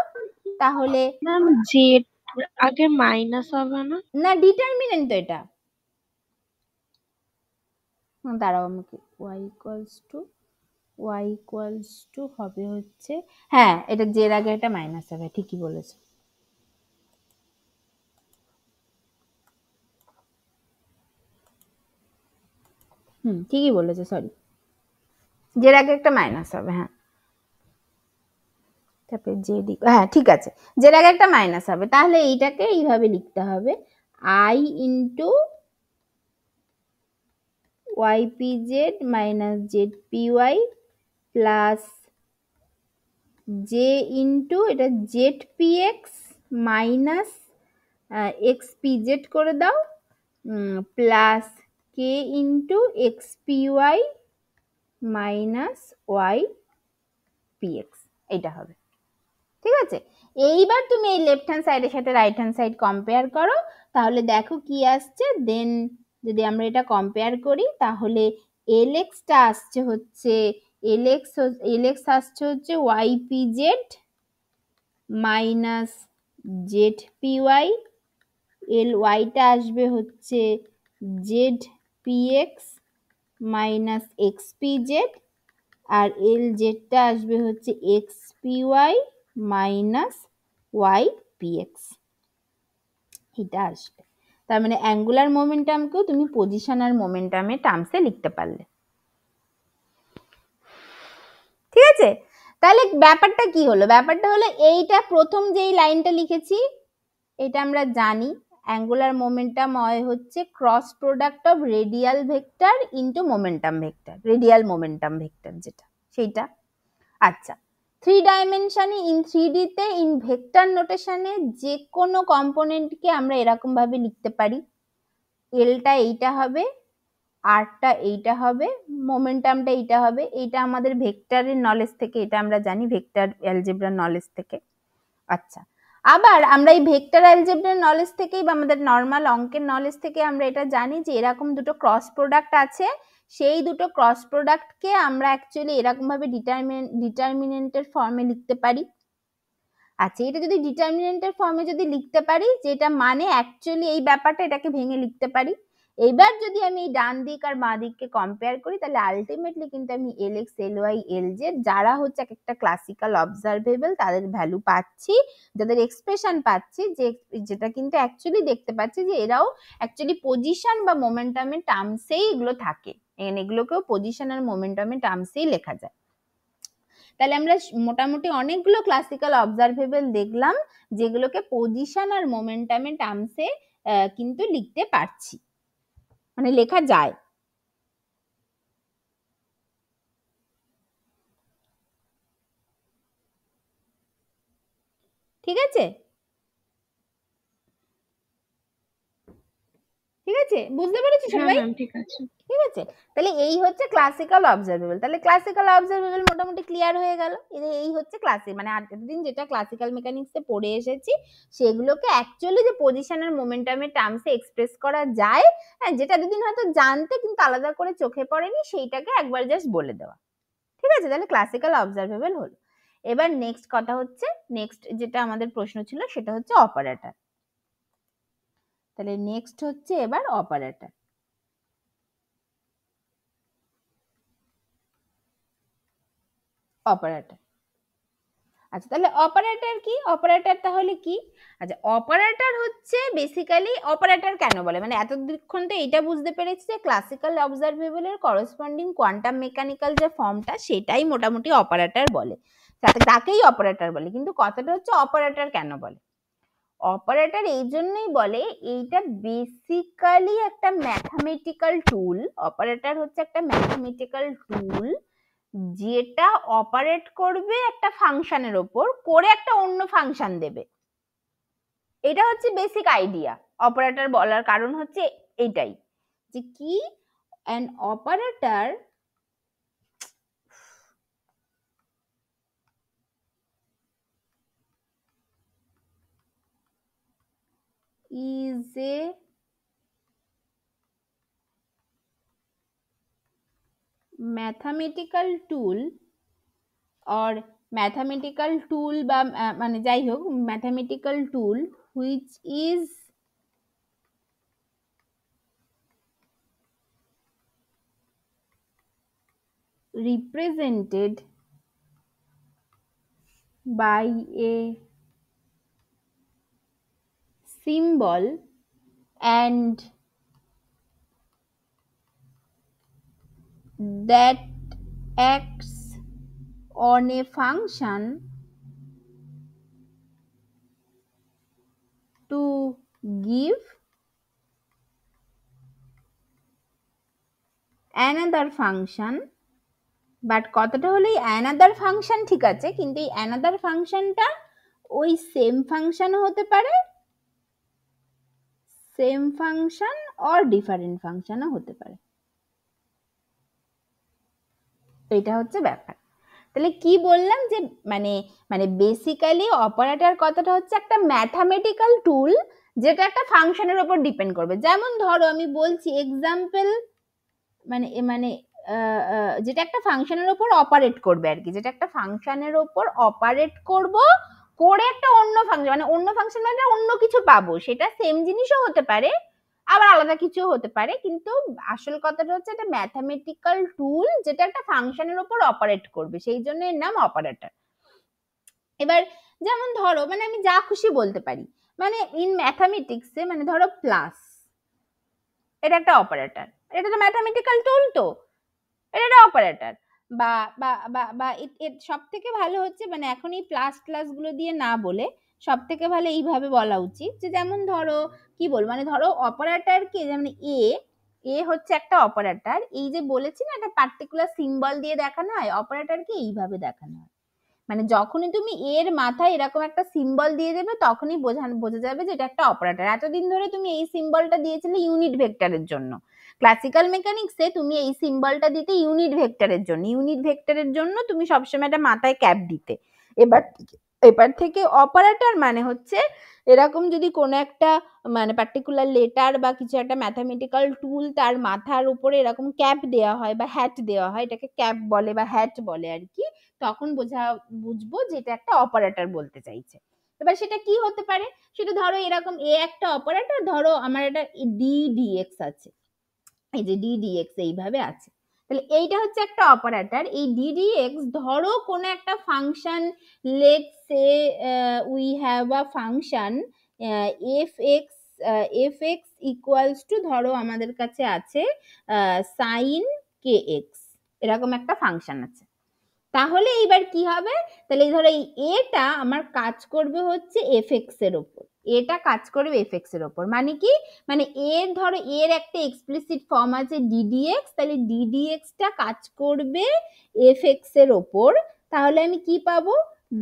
তাহলে ম্যাম জেড আগে মাইনাস হবে না? না, ডিটারমিনেন্ট তো এটা, দাঁড়াও আমাকে y ইকুয়ালস টু হবে হচ্ছে, হ্যাঁ এটা জের আগে এটা মাইনাস হবে, ঠিকই বলেছো। ঠিকই বলেছো, সরি। জের আগে একটা মাইনাস হবে, হ্যাঁ। তারপরে জেড, হ্যাঁ ঠিক আছে, জের আগে একটা মাইনাস হবে, তাহলে এইটাকে এইভাবে লিখতে হবে, I into ypz minus zpy plus j into এটা zpx মাইনাস xpz করে দাও, plus k into xpy minus ypx, এটা হবে। ঠিক আছে, এইবার তুমি এই লেফট হ্যান্ড সাইডের সাথে রাইট হ্যান্ড সাইড কম্পেয়ার করো, তাহলে দেখো কি আসছে। দেন যদি আমরা এটা কম্পেয়ার করি তাহলে lx টা আসছে হচ্ছে lx আসছে হচ্ছে ypz মাইনাস zpy, ly টা আসবে হচ্ছে zpx মাইনাস xpz, আর lz টা আসবে হচ্ছে xpy মাইনাস ypx, এটা আসবে। তার মানে অ্যাঙ্গুলার মোমেন্টামকেও তুমি পজিশন আর মোমেন্টামের টার্মসে লিখতে পারলে। ঠিক আছে, তাহলে ব্যাপারটা কি হলো, ব্যাপারটা হলো এইটা প্রথম যেই লাইনটা লিখেছি এটা আমরা জানি অ্যাঙ্গুলার মোমেন্টাম হয় হচ্ছে cross product of radial vector into momentum vector, radial momentum vector যেটা সেইটা। আচ্ছা, 3 ডাইমেনশনে ইন 3D তে ইন ভেক্টর নোটেশনে যে কোনো কম্পোনেন্টকে আমরা এরকম ভাবে লিখতে পারি, এলটা এইটা হবে, আরটা এইটা হবে, মোমেন্টামটা এইটা হবে। এইটা আমাদের ভেক্টরের নলেজ থেকে এটা আমরা জানি, ভেক্টর অ্যালজেব্রার নলেজ থেকে। আচ্ছা, আবার আমরা এই ভেক্টর অ্যালজেব্রার নলেজ থেকেই বা আমাদের নর্মাল অঙ্কের নলেজ থেকে আমরা এটা জানি যে এরকম দুটো ক্রস প্রোডাক্ট আছে, সেই দুটো ক্রস প্রোডাক্টকে আমরা অ্যাকচুয়ালি এরকম ভাবে ডিটারমিনেন্টের ফর্মে লিখতে পারি। আচ্ছা, এটা যদি ডিটারমিনেন্টের ফর্মে যদি লিখতে পারি, যেটা মানে অ্যাকচুয়ালি এই ব্যাপারটা এটাকে ভেঙে লিখতে পারি। এবার যদি আমি এই ডান দিক আর বাঁ দিককে কম্পেয়ার করি তাহলে আলটিমেটলি কিন্তু আমি lx ly lz যারা হচ্ছে এক একটা ক্লাসিক্যাল অবজারভেবল তাদের ভ্যালু পাচ্ছি, যাদের এক্সপ্রেশন পাচ্ছি, যেটা কিন্তু অ্যাকচুয়ালি দেখতে পাচ্ছি যে এরাও অ্যাকচুয়ালি পজিশন বা মোমেন্টামের টার্মসেই এগুলো থাকে, এগুলোকেও পজিশন আর মোমেন্টামের টার্মসেই লেখা যায়। তাহলে আমরা মোটামুটি অনেকগুলো ক্লাসিক্যাল অবজারভেবল দেখলাম যেগুলোকে পজিশন আর মোমেন্টামের টার্মসে কিন্তু লিখতে পারছি, মানে লেখা যায়। ঠিক আছে, ঠিক আছে, বুঝতে পেরেছি সবাই? ঠিক আছে। ঠিক আছে, তাহলে এই হচ্ছে ক্লাসিক্যাল অবজারভেবল। তাহলে ক্লাসিক্যাল অবজারভেবল মোটামুটি ক্লিয়ার হয়ে গেল। এই হচ্ছে ক্লাসিক, মানে এতদিন যেটা ক্লাসিক্যাল মেকানিক্সে পড়ে এসেছি সেগুলোকে অ্যাকচুয়ালি যে পজিশন আর মোমেন্টামের টার্মসে এক্সপ্রেস করা যায়, যেটা দুদিন হয়তো জানতে কিন্তু আলাদা করে চোখে পড়েনি, সেইটাকে একবার জাস্ট বলে দেওয়া। ঠিক আছে, তাহলে ক্লাসিক্যাল অবজারভেবল হলো। এবার নেক্সট কথা হচ্ছে, নেক্সট যেটা আমাদের প্রশ্ন ছিল সেটা হচ্ছে অপারেটর। তাহলে নেক্সট হচ্ছে এবার অপারেটর। অপারেটর, আচ্ছা তাহলে অপারেটর কি, অপারেটর তাহলে কি? আচ্ছা, অপারেটর হচ্ছে বেসিক্যালি, অপারেটর কেন বলে, মানে এতক্ষণ তো এটা বুঝতে পেরেছি যে ক্লাসিক্যাল অবজারভেবলের করেসপন্ডিং কোয়ান্টাম মেকানিক্যাল যে ফর্মটা সেটাই মোটামুটি অপারেটর বলে, তাকেই অপারেটর বলে। কিন্তু কথাটা হচ্ছে অপারেটর কেন বলে? অপারেটর এই জন্যই বলে, এইটা বেসিক্যালি একটা ম্যাথমেটিক্যাল টুল। অপারেটর হচ্ছে একটা ম্যাথমেটিক্যাল টুল যেটা অপারেট করবে একটা ফাংশনের ওপর, করে একটা অন্য ফাংশন দেবে। এটা হচ্ছে বেসিক আইডিয়া অপারেটর বলার কারণ হচ্ছে এইটাই, যে কি an operator is a mathematical tool or mathematical tool বা মানে যাই হোক mathematical tool which is represented by a symbol and that acts on a function to give another function, but কথাটা হলো এই অ্যানাদার ফাংশন ঠিক আছে, কিন্তু এই অ্যানাদার ফাংশনটা ওই সেম ফাংশনও হতে পারে, সেম ফাংশন অর ডিফারেন্ট ফাংশনও হতে পারে। এটা হচ্ছে ব্যাপার। তাহলে কি বললাম যে মানে মানে বেসিক্যালি অপারেটর কথাটা হচ্ছে একটা ম্যাথামেটিক্যাল টুল যেটা একটা ফাংশনের উপর ডিপেন্ড করবে। যেমন ধরো আমি বলছি এক্সাম্পল, মানে মানে যেটা একটা ফাংশনের উপর অপারেট করবে আর কি, যেটা একটা ফাংশনের উপর অপারেট করব করে একটা অন্য ফাংশন, মানে অন্য ফাংশন মানে অন্য কিছু পাবো, সেটা সেম জিনিসও হতে পারে আবার আলাদা কিছু হতে পারে, কিন্তু আসল কথাটা হচ্ছে এটা ম্যাথামেটিক্যাল টুল যেটা একটা ফাংশনের উপর অপারেট করবে, সেই জন্য এর নাম অপারেটর। এবার যেমন ধরো মানে আমি যা খুশি বলতে পারি, মানে ইন ম্যাথামেটিক্সে মানে ধরো প্লাস, এটা একটা অপারেটর, এটা তো ম্যাথামেটিক্যাল টুল, তো এটা একটা অপারেটর। বা বা বা বা সব থেকে ভালো হচ্ছে মানে এখন এই প্লাস প্লাস গুলো দিয়ে না বলে সব থেকে ভালো এইভাবে বলা উচিত যে যেমন ধরো কি বল, মানে ধরো অপারেটর কে, যেমন এ, এ হচ্ছে একটা অপারেটর, এই যে বলেছি না একটা পার্টিকুলার সিম্বল দিয়ে দেখানো হয়, অপারেটরকে এইভাবে দেখানো হয়। মানে যখনই তুমি এর মাথায় এরকম একটা সিম্বল দিয়ে দেবে তখনই বোঝা যাবে যে এটা একটা অপারেটর। এতদিন ধরে তুমি এই সিম্বলটা দিয়েছিলে ইউনিট ভেক্টরের জন্য, ক্লাসিক্যাল মেকানিক্সে তুমি এই সিম্বলটা দিতে ইউনিট ভেক্টরের জন্য, ইউনিট ভেক্টরের জন্য তুমি সবসময় একটা মাথায় ক্যাপ দিতে। এবার এবার থেকে অপারেটর মানে হচ্ছে এরকম যদি কোনো একটা মানে পার্টিকুলার লেটার বা কিছু একটা ম্যাথামেটিক্যাল টুল তার মাথার উপরে এরকম ক্যাপ দেওয়া হয় বা হ্যাট দেওয়া হয়, এটাকে ক্যাপ বলে বা হ্যাট বলে আর কি, তখন বুঝবো যে এটা একটা অপারেটর বলতে চাইছে। এবার সেটা কি হতে পারে, সেটা ধরো এরকম এ একটা অপারেটর, ধরো আমার একটা ডি ডিএক্স আছে, এই যে ডি ডিএক্স এইভাবে আছে, তাহলে এইটা হচ্ছে একটা অপারেটর। এই ডি ডিএক্স ধরো কোনো একটা function, let's say we have a function F x, F x equals two, ধরো আমাদের কাছে আছে সাইন কে এক্স, এরকম একটা ফাংশন আছে। তাহলে এইবার কি হবে, তাহলে ধরো এই এটা আমার কাজ করবে হচ্ছে এফ এক্স এর ওপর, এটা কাজ করবে এফ এক্স এর ওপর, মানে কি, মানে এর ধরো এর একটা এক্সপ্লিসিট ফর্ম আছে ডিডিএক্স, তাহলে ডিডিএক্স টা কাজ করবে এফ এক্স এর ওপর, তাহলে আমি কি পাবো,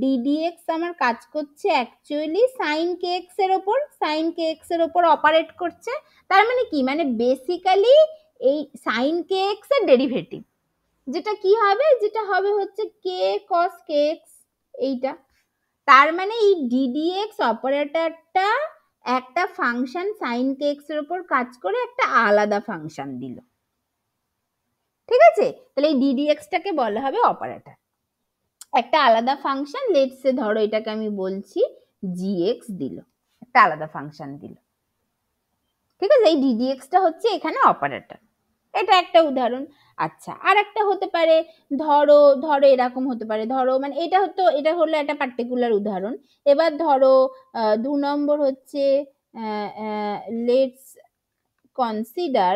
ডিডিএক্স আমার কাজ করছে অ্যাকচুয়ালি সাইন কে এক্স এর ওপর, সাইন কে এক্স এর ওপর অপারেট করছে। তার মানে কি, মানে বেসিক্যালি এই সাইন কে এক্স এর ডেরিভেটিভ, যেটা কি হবে, যেটা হবে হচ্ছে কে কস কে এক্স এইটা। তার মানে এই ডিডিএক্স অপারেটরটা একটা ফাংশন সাইন কে এক্স এর উপর কাজ করে একটা আলাদা ফাংশন দিল, ঠিক আছে, তাহলে এই ডিডিএক্স টাকে বলা হবে অপারেটর, একটা আলাদা ফাংশন, লেটস সে ধরো এটাকে আমি বলছি জিএক্স দিল, একটা আলাদা ফাংশন দিল, ঠিক আছে, এই ডিডিএক্স টা হচ্ছে এখানে অপারেটর, এটা একটা উদাহরণ। আচ্ছা আর একটা হতে পারে, ধরো ধরো এরকম হতে পারে, ধরো মানে এটা হলো একটা পার্টিকুলার উদাহরণ। এবার ধরো 2 নম্বর হচ্ছে let's consider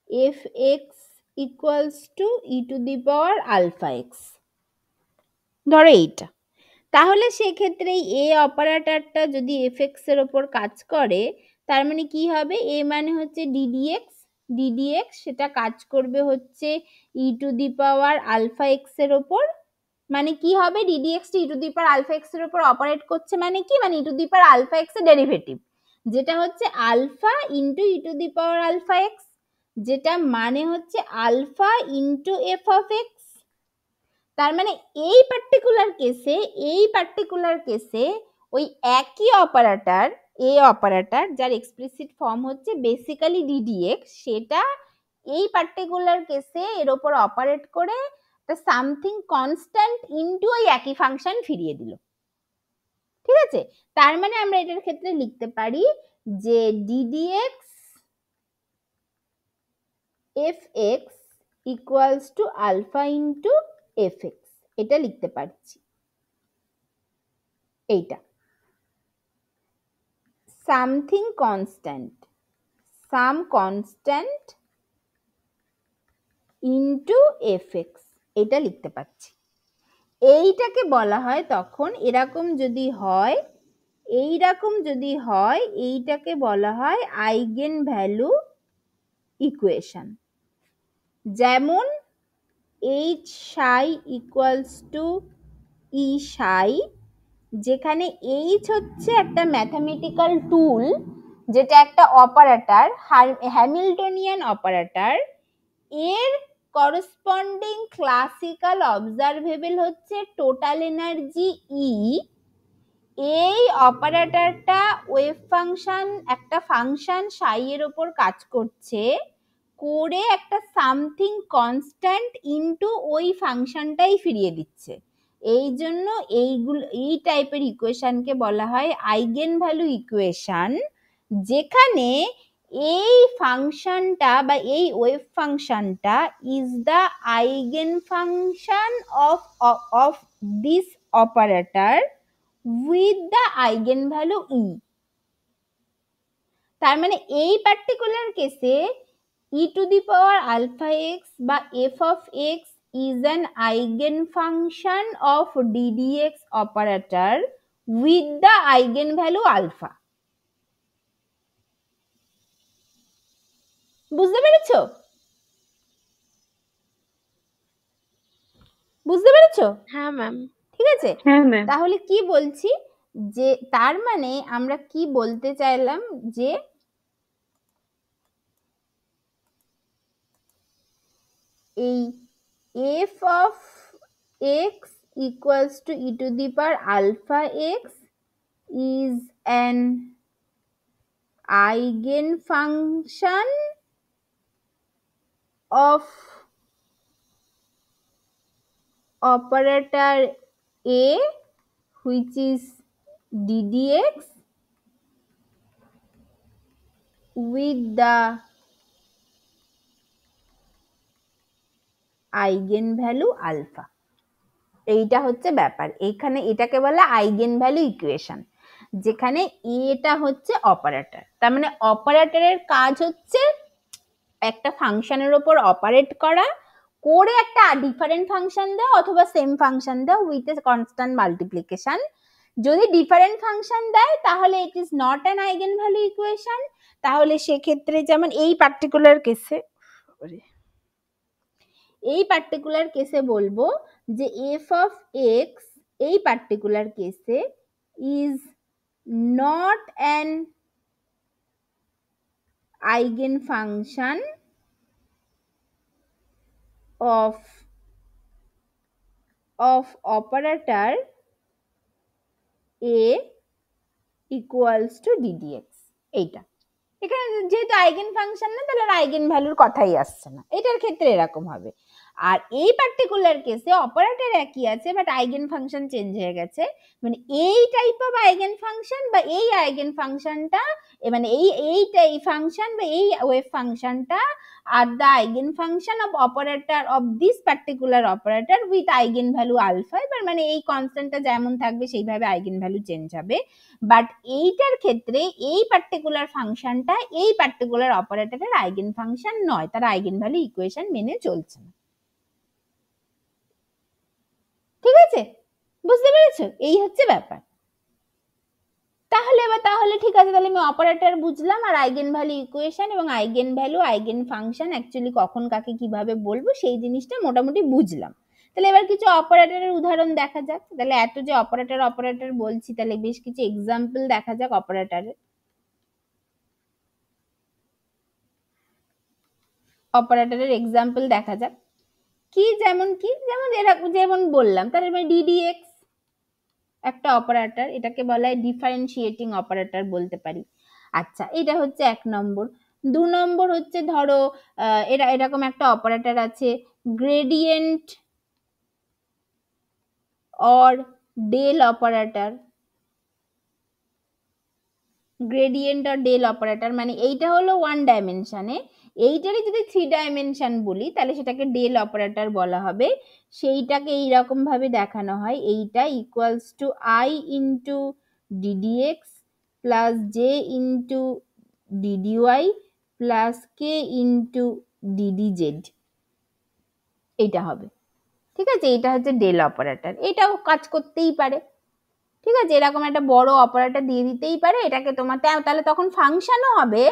f x equals to e to the power alpha x, ধরো এইটা। তাহলে সেক্ষেত্রে এ অপারেটরটা যদি এফ এক্স এর ওপর কাজ করে, তার মানে কি হবে, এ মানে হচ্ছে ডিডিএক্স, ডিডিএক্স সেটা কাজ করবে হচ্ছে e to the power alpha x এর ওপর, মানে কি হবে, d dx e to the power alpha x এর ওপর অপারেট করছে, মানে কি, মানে e to the power alpha x এর ডেরিভেটিভ, যেটা হচ্ছে alpha into e to the power alpha x, যেটা মানে হচ্ছে alpha into f of x. তার মানে এই পার্টিকুলার কেসে ওই একই অপারেটর, এ অপারেটর যার এক্সপ্লিসিট ফর্ম হচ্ছে বেসিক্যালি ডিডিএক্স, সেটা এই পার্টিকুলার কেসে এর ওপর অপারেট করে সামথিং কনস্ট্যান্ট ইনটু ওই একই ফাংশন ফিরিয়ে দিল, ঠিক আছে। তার মানে আমরা এটার ক্ষেত্রে লিখতে পারি যে d d x f x equals to alpha into f x, এটা লিখতে পারছি, এইটা something constant, some constant into f x, এটা লিখতে পাচ্ছি। এইটাকে বলা হয় তখন এরকম যদি হয়, এইরকম যদি হয়, এইটাকে বলা হয় আইগেন ভ্যালু ইকুয়েশন। যেমন এইচ সাই ইকুয়ালস টু ই সাই, যেখানে এইচ হচ্ছে একটা ম্যাথামেটিক্যাল টুল, যেটা একটা অপারেটর, হ্যামিল্টনিয়ান অপারেটর। এর করসপন্ডিং ক্লাসিক্যাল অবজারভেবল হচ্ছে টোটাল এনার্জি ই। এই অপারেটরটা ওয়েভ ফাংশন, একটা ফাংশন সাই এর উপর কাজ করছে, করে একটা সামথিং কনস্ট্যান্ট ইনটু ওই ফাংশনটাই ফিরিয়ে দিচ্ছে। এই জন্য এইগুলো, এই টাইপের ইকুয়েশনকে বলা হয় আইগেন ভ্যালু ইকুয়েশন, যেখানে এই ফাংশনটা বা এই ওয়েভ ফাংশনটা is the eigen function of this operator with the eigen value e. তার মানে এই পার্টিকুলার কেসে e to the power alpha x বা f of x is an eigenfunction of ddx operator with the eigenvalue alpha. বুঝতে পেরেছো? বুঝতে পেরেছো? হ্যাঁ ম্যাম। ঠিক আছে, হ্যাঁ ম্যাম। তাহলে কি বলছি, যে তার মানে আমরা কি বলতে চাইলাম, যে এই f of x equals to e to the power alpha x is an eigenfunction of operator A, which is ddx with the eigenvalue alpha. এইটা হচ্ছে ব্যাপার। এখানে এটাকে বলে আইগেন ভ্যালু ইকুয়েশন, যেখানে এটা হচ্ছে অপারেটর। তার মানে অপারেটরের কাজ হচ্ছে একটা ফাংশনের উপর অপারেট করা, করে একটা ডিফারেন্ট ফাংশন দেওয়া অথবা সেম ফাংশন দেওয়া উইথ এ কনস্ট্যান্ট মাল্টিপ্লিকেশন। যদি ডিফারেন্ট ফাংশন দেয় তাহলে it is not an eigen value equation. তাহলে সেক্ষেত্রে যেমন এই পার্টিকুলার কেসে বলবো যে এফ অফ এক্স এই পার্টিকুলার কেসে is not an eigen function of operator A equals to ddx। এইটা এখানে যেহেতু আইগেন ফাংশন না, তাহলে আইগেন ভ্যালুর কথাই আসছে না, এটার ক্ষেত্রে এরকম হবে। আর এই পার্টিকুলার কেসে অপারেটর একই আছে, বাট আইগেন ফাংশন চেঞ্জ হয়ে গেছে। মানে এই টাইপ অফ আইগেন ফাংশন বা এই আইগেন ফাংশনটা, মানে এই ফাংশন বা এই ওয়েভ ফাংশনটা are the eigen function of operator of this particular operator with eigen value alpha. এবার মানে এই কনস্ট্যান্টটা যেমন থাকবে সেইভাবে আইগেন ভ্যালু চেঞ্জ হবে। বাট এইটার ক্ষেত্রে এই পার্টিকুলার ফাংশনটা এই পার্টিকুলার অপারেটরের আইগেন ফাংশন নয়, তার আইগেন ভ্যালু ইকুয়েশন মেনে চলছে না। ঠিক আছে, বুঝতে পেরেছো? এই হচ্ছে ব্যাপার। তাহলে ঠিক আছে, তাহলে আমি অপারেটর বুঝলাম, আর আইগেন ভ্যালু ইকুয়েশন এবং eigen value eigen function actually কখন কাকে কিভাবে বলবো সেই জিনিসটা মোটামুটি বুঝলাম। তাহলে এবার কিছু অপারেটরের উদাহরণ দেখা যাক। তাহলে এত যে অপারেটর বলছি, তাহলে বেশ কিছু এক্সাম্পল দেখা যাক অপারেটরের এক্সাম্পল দেখা যাক। যেমন যেমন বললাম, তাহলে ddx একটা অপারেটর, এটাকে বলা হয় ডিফারেন্সিয়েটিং অপারেটর বলতে পারি। আচ্ছা, এটা হচ্ছে 1 নম্বর। 2 নম্বর হচ্ছে ধরো এরকম একটা অপারেটর আছে gradient or del operator. Gradient or del operator মানে এইটা হলো 1 ডাইমেনশনে, এইটারই যদি 3 ডাইমেনশন বলি তাহলে সেটাকে ডেল অপারেটর বলা হবে। সেইটাকে এইরকম ভাবে দেখানো হয়, এইটা equals two I into ddx plus j into ddy plus k into ddz। এইটা হবে, ঠিক আছে। এটা হচ্ছে ডেল অপারেটর, এটাও কাজ করতেই পারে, ঠিক আছে। এরকম একটা বড় অপারেটর দিয়ে দিতেই পারে, এটাকে তোমার তাহলে তখন ফাংশনও হবে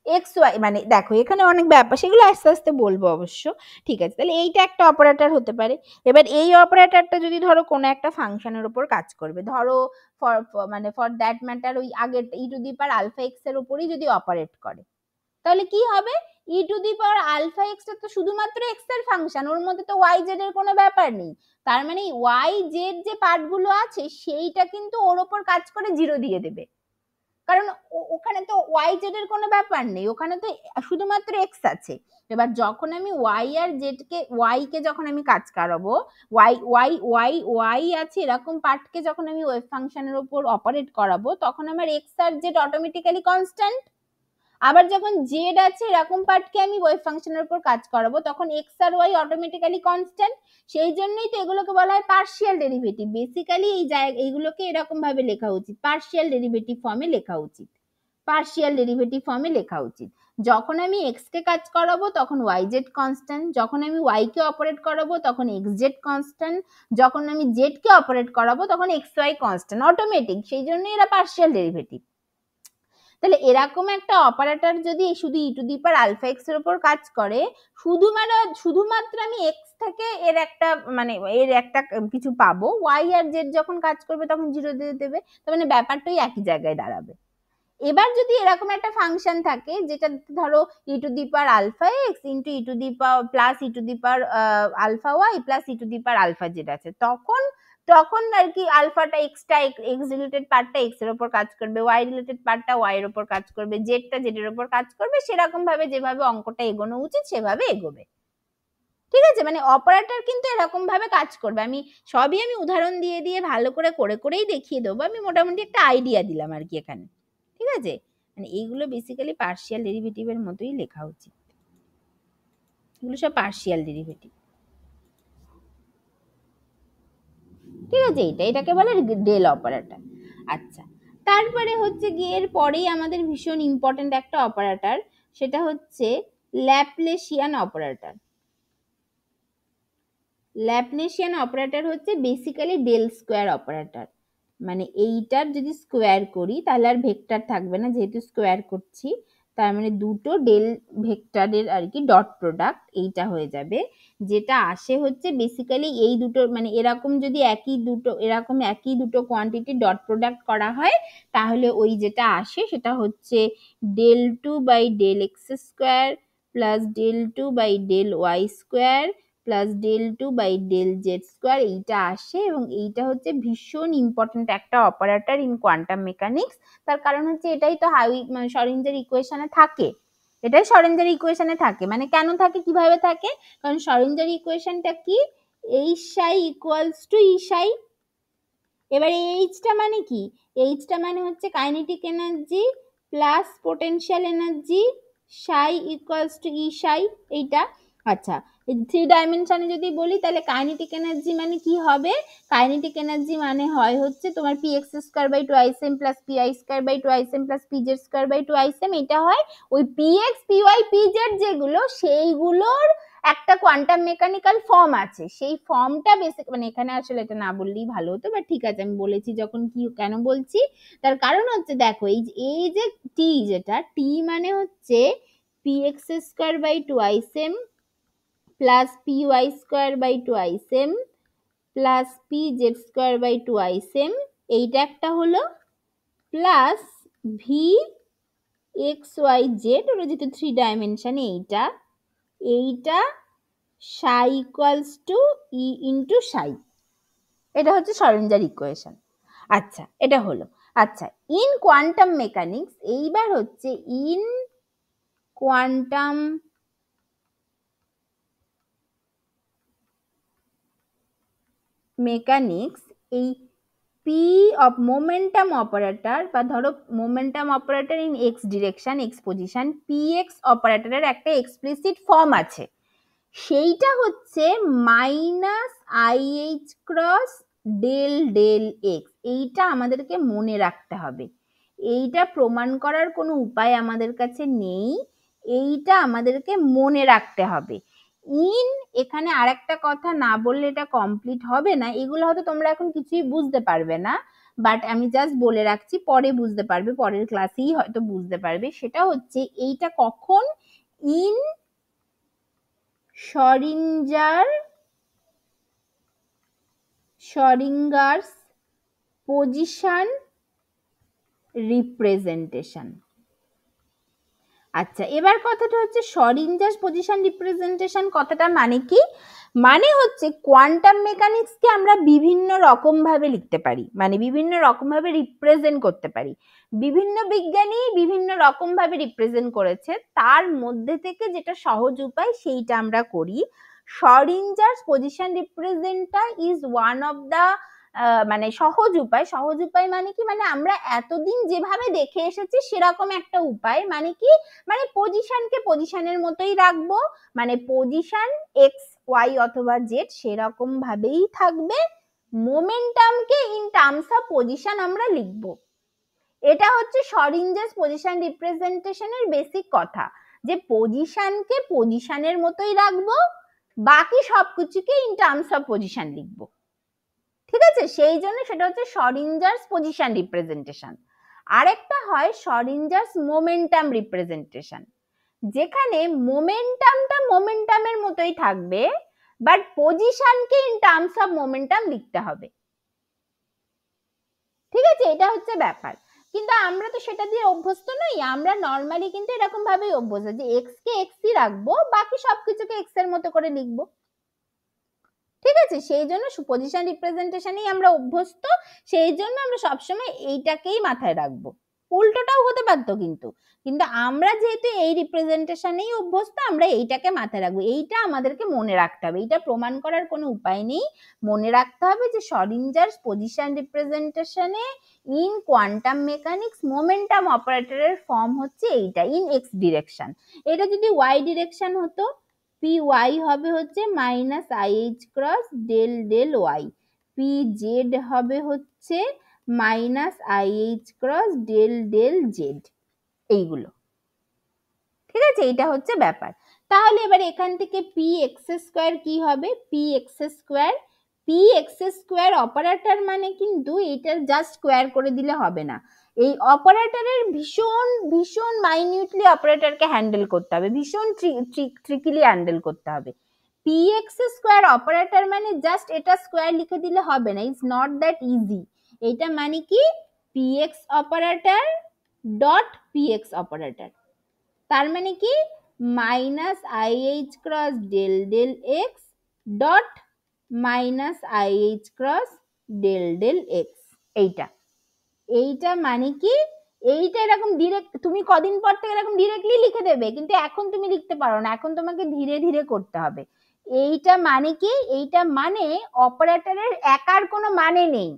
এক্স ওয়াই, মানে দেখো এখানে অনেক ব্যাপার, সেগুলো আস্তে আস্তে বলবো অবশ্য, ঠিক আছে। তাহলে এইটা একটা অপারেটর হতে পারে। এবার এই অপারেটরটা যদি ধরো কোনো একটা ফাংশনের উপর কাজ করবে, ধরো ফর দ্যাট ম্যাটার ওই আগের e to the power alpha x এর উপরই যদি অপারেট করে, তাহলে কি হবে, e to the power alpha x তো শুধুমাত্র এক্স এর ফাংশন, ওর মধ্যে তো ওয়াই জেড এর কোনো ব্যাপার নেই। তার মানে ওয়াই জেড যে পার্ট গুলো আছে সেইটা কিন্তু ওর ওপর কাজ করে জিরো দিয়ে দেবে, কারণ ওখানে তো ওয়াই জেড এর কোনো ব্যাপার নেই, ওখানে তো শুধুমাত্র এক্স আছে। এবার যখন আমি ওয়াই আর জেড কে ওয়াই কে যখন আমি কাজ করাবো, ওয়াই ওয়াই ওয়াই ওয়াই আছে এরকম পার্টকে যখন আমি ওয়েভ ফাংশনের উপর অপারেট করাবো, তখন আমার এক্স আর জেড অটোমেটিক্যালি কনস্ট্যান্ট। আবার যখন জেড আছে এরকম পার্টকে আমি ওয়েভ ফাংশনের উপর কাজ করাবো, তখন এক্স আর ওয়াই অটোমেটিক্যালি কনস্ট্যান্ট। সেই জন্যই তো এগুলোকে বলা হয় পার্শিয়াল ডেরিভেটিভ। বেসিক্যালি এইগুলোকে এরকম ভাবে লেখা উচিত, পার্শিয়াল ডেরিভেটিভ ফর্মে লেখা উচিত, পার্শিয়াল ডেরিভেটিভ ফর্মে লেখা উচিত। যখন আমি এক্স কে কাজ করাবো তখন ওয়াই জেড কনস্ট্যান্ট, যখন আমি ওয়াই কে অপারেট করাবো তখন এক্স জেড কনস্ট্যান্ট, যখন আমি জেড কে অপারেট করাবো তখন এক্স ওয়াই কনস্ট্যান্ট, অটোমেটিক। সেই জন্যই এরা পার্শিয়াল ডেরিভেটিভ। তাহলে এরকম একটা অপারেটর যদি শুধু e to the power alpha x এর উপর কাজ করে, শুধুমাত্র আমি এক্স থেকে এর একটা কিছু পাবো, ওয়াই আর জেড যখন কাজ করবে তখন জিরো দিয়ে দেবে, তার মানে ব্যাপারটাই একই জায়গায় দাঁড়াবে। এবার যদি এরকম একটা ফাংশন থাকে যেটা ধরো e to the power alpha x into e to the power plus e to the power alpha y plus e to the power alpha z আছে, তখন তখন আর কি আলফাটা এক্সটা এক্স রিলেটেড পার্টটা এক্স এর উপর কাজ করবে, ওয়াই রিলেটেড পার্টটা ওয়াই এর উপর কাজ করবে, জেডটা জেড এর উপর কাজ করবে, সেরকম ভাবে যেভাবে অঙ্কটা এগোনো উচিত সেভাবে এগোবে, ঠিক আছে। মানে অপারেটর কিন্তু এরকম ভাবে কাজ করবে। আমি সবই উদাহরণ দিয়ে দিয়ে ভালো করে করেই দেখিয়ে দেবো, আমি মোটামুটি একটা আইডিয়া দিলাম আর কি এখানে, ঠিক আছে। মানে এইগুলো বেসিক্যালি পার্শিয়াল ডেরিভেটিভের মতোই লেখা উচিত, এগুলো সব পার্শিয়াল ডেরিভেটিভ, ঠিক আছে। এটাকে বলে ডেল অপারেটর। আচ্ছা, তারপরে হচ্ছে গিয়ে এর পরেই আমাদের ভীষণ ইম্পর্টেন্ট একটা অপারেটর, সেটা হচ্ছে ল্যাপ্লেসিয়ান অপারেটর। ল্যাপ্লেসিয়ান অপারেটর হচ্ছে বেসিক্যালি ডেল স্কোয়ার অপারেটর। মানে এইটার যদি স্কোয়ার করি তাহলে আর ভেক্টর থাকবে না, যেহেতু স্কোয়ার করছি, তার মানে দুটো ডেল ভেক্টরের আর কি ডট প্রোডাক্ট এইটা হয়ে যাবে। যেটা আসে হচ্ছে বেসিক্যালি এই দুটো, মানে এরকম যদি একই দুটো কোয়ান্টিটি ডট প্রোডাক্ট করা হয়, তাহলে ওই যেটা আসে সেটা হচ্ছে del 2 by del x square plus del 2 by del y square plus del 2 by del z square, এইটা আসে। এবং এইটা হচ্ছে ভীষণ ইম্পর্টেন্ট একটা অপারেটর ইন কোয়ান্টাম মেকানিক্স। তার কারণ হচ্ছে এটাই তো শরোডিঞ্জার ইকুয়েশনে থাকে, এটাই শরোডিঞ্জার ইকুয়েশনে থাকে। মানে কেন থাকে, কিভাবে থাকে, কারণ শরোডিঞ্জার ইকুয়েশনটা কি, এইচ সাই ইকুয়ালস টু ই সাই। এবার এইচটা মানে কি, এইচটা মানে হচ্ছে kinetic energy plus potential energy, Sai equals to ই সাই, এইটা। আচ্ছা, থ্রি ডাইমেনশনে যদি বলি তাহলে কাইনেটিক এনার্জি মানে কি হবে, কাইনেটিক এনার্জি মানে হয় হচ্ছে তোমার p x square by two i same plus p i square by two i same plus P z square by two i same. এটা হয় ওই p x P y p z যেগুলো, সেইগুলোর একটা কোয়ান্টাম মেকানিক্যাল ফর্ম আছে, সেই ফর্মটা basic, মানে এখানে আসলে এটা না বললেই ভালো হতো, বাট ঠিক আছে আমি বলেছি যখন, কি কেন বলছি, তার কারণ হচ্ছে দেখো এই যে টি, যেটা টি মানে হচ্ছে P x square by two i same plus p y square by two i same plus P z square by two i same, এইটা একটা হলো, plus V x Y z, ওটা যেহেতু থ্রি ডাইমেনশনে, এইটা সাই ইকুয়ালস টু ই ইন্টু সাই, এটা হচ্ছে শরোডিঞ্জার equation. আচ্ছা, এটা হলো। আচ্ছা, ইন কোয়ান্টাম মেকানিক্স, এইবার হচ্ছে ইন কোয়ান্টাম মেকানিক্স এই পি অফ মোমেন্টাম অপারেটর, বা ধরো momentum operator in x direction X position, P X অপারেটরের একটা এক্সপ্লিসিট ফর্ম আছে, সেইটা হচ্ছে minus I H cross del del X. এইটা আমাদেরকে মনে রাখতে হবে, এইটা প্রমাণ করার কোনো উপায় আমাদের কাছে নেই, এইটা আমাদেরকে মনে রাখতে হবে। ইন এখানে আরেকটা কথা না বললে এটা কমপ্লিট হবে না, এগুলো হয়তো তোমরা এখন কিছুই বুঝতে পারবে না, বাট আমি জাস্ট বলে রাখছি, পরে বুঝতে পারবে, পরের ক্লাসেই হয়তো বুঝতে পারবে। সেটা হচ্ছে এইটা কখন ইন Schrodinger's position representation। আচ্ছা, এবার কথাটা হচ্ছে Schrodinger's position representation কথাটা মানে কি? মানে হচ্ছে কোয়ান্টাম মেকানিক্সকে আমরা বিভিন্ন রকম ভাবে লিখতে পারি, মানে বিভিন্ন রকম ভাবে রিপ্রেজেন্ট করতে পারি। বিভিন্ন বিজ্ঞানী বিভিন্ন রকম ভাবে রিপ্রেজেন্ট করেছে, তার মধ্যে থেকে যেটা সহজ উপায় সেইটা আমরা করি। Schrodinger's position representer is one of the মানে সহজ উপায় মানে কি, মানে আমরা এতদিন যেভাবে দেখে এসেছি সেরকম একটা উপায়। মানে কি, মানে পজিশনকে পজিশনের মতোই রাখবো, মানে পজিশন এক্স ওয়াই অথবা জেড সেরকম ভাবেই থাকবে, মোমেন্টামকে ইন টার্মস অফ পজিশন আমরা লিখবো। এটা হচ্ছে Schrodinger's পজিশন রিপ্রেজেন্টেশনের বেসিক কথা, যে পজিশনকে পজিশনের মতোই রাখবো, বাকি সবকিছুকে ইন টার্মস অফ পজিশন লিখবো। ঠিক আছে, সেই জন্য সেটা হচ্ছে Schrodinger's পজিশন রিপ্রেজেন্টেশন। আরেকটা হয় Schrodinger's মোমেন্টাম রিপ্রেজেন্টেশন, যেখানে মোমেন্টামটা মোমেন্টামের মতোই থাকবে, বাট পজিশনকে ইন টার্মস অফ মোমেন্টাম লিখতে হবে। ঠিক আছে, এটা হচ্ছে ব্যাপার। কিন্তু আমরা তো সেটা দিয়ে অভ্যস্ত নই, আমরা নর্মালি কিন্তু এরকম ভাবেই অভ্যস্ত যে এক্স কে এক্সই রাখবো, বাকি সবকিছুকে এক্স এর মতো করে লিখবো। ঠিক আছে, সেই জন্য পজিশন রিপ্রেজেন্টেশনেই আমরা অভ্যস্ত, সেই জন্য আমরা সবসময় এইটাকেই মাথায় রাখবো। উল্টোটাও হতে পারতো, কিন্তু আমরা যেহেতু এই রিপ্রেজেন্টেশনেই অভ্যস্ত, আমরা এইটাকে মাথায় রাখবো। এইটা আমাদেরকে মনে রাখতে হবে, এইটা প্রমাণ করার কোনো উপায় নেই, মনে রাখতে হবে যে Schrodinger's পজিশন রিপ্রেজেন্টেশনে ইন কোয়ান্টাম মেকানিক্স মোমেন্টাম অপারেটরের ফর্ম হচ্ছে এইটা, ইন এক্স ডিরেকশন। এটা যদি ওয়াই ডিরেকশন হতো, পি ওয়াই হবে হচ্ছে minus IH cross del del y, p z হবে হচ্ছে minus IH cross del del z, এইগুলো। ঠিক আছে, এটা হচ্ছে ব্যাপার। তাহলে এবার এখান থেকে পি এক্স স্কোয়ার কি হবে? পি এক্স স্কোয়ার অপারেটর মানে কিন্তু এটা জাস্ট স্কোয়ার করে দিলে হবে না, এই অপারেটরের ভীষণ ভীষণ মাইনিউটলি অপারেটরকে হ্যান্ডেল করতে হবে, ভীষণ ট্রিকিলি হ্যান্ডেল করতে হবে। পি এক্স স্কোয়ার অপারেটর মানে জাস্ট এটা স্কোয়ার লিখে দিলে হবে না, ইটস নট দ্যাট ইজি। এটা মানে কি, P X operator dot P X operator, তার মানে কি minus IH cross del del X dot minus IH cross del del X. এইটা মানে কি, এইটা এরকম ডিরেক্ট তুমি কদিন পর থেকে এরকম ডিরেক্টলি লিখে দেবে, কিন্তু এখন তুমি লিখতে পারো না, এখন তোমাকে ধীরে ধীরে করতে হবে। এইটা মানে কি, এইটা মানে অপারেটরের একার কোনো মানে নেই,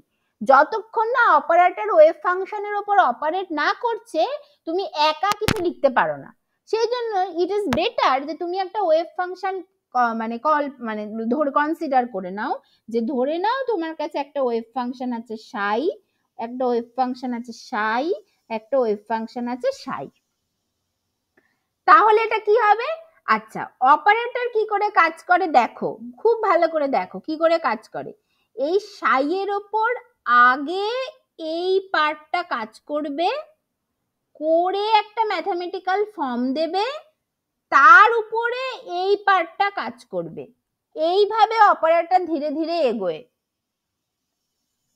যতক্ষণ না অপারেটর ওয়েভ ফাংশনের উপর অপারেট না করছে তুমি একা কিছু লিখতে পারো না। সেই জন্য ইট ইজ বেটার যে তুমি একটা ওয়েভ ফাংশন মানে কনসিডার করে নাও, যে ধরে নাও তোমার কাছে একটা ওয়েভ ফাংশন আছে সাই, একটা ওয়েভ ফাংশন আছে সাই, একটা ওয়েভ ফাংশন আছে সাই। তাহলে এটা কি হবে? আচ্ছা, অপারেটর কি করে কাজ করে দেখো, খুব ভালো করে দেখো কি করে কাজ করে। এই সাই এর ওপর আগে এই পার্টটা কাজ করবে, করে একটা ম্যাথমেটিক্যাল ফর্ম দেবে, তার উপরে এই পার্টটা কাজ করবে, এইভাবে অপারেটর ধীরে ধীরে এগোয়।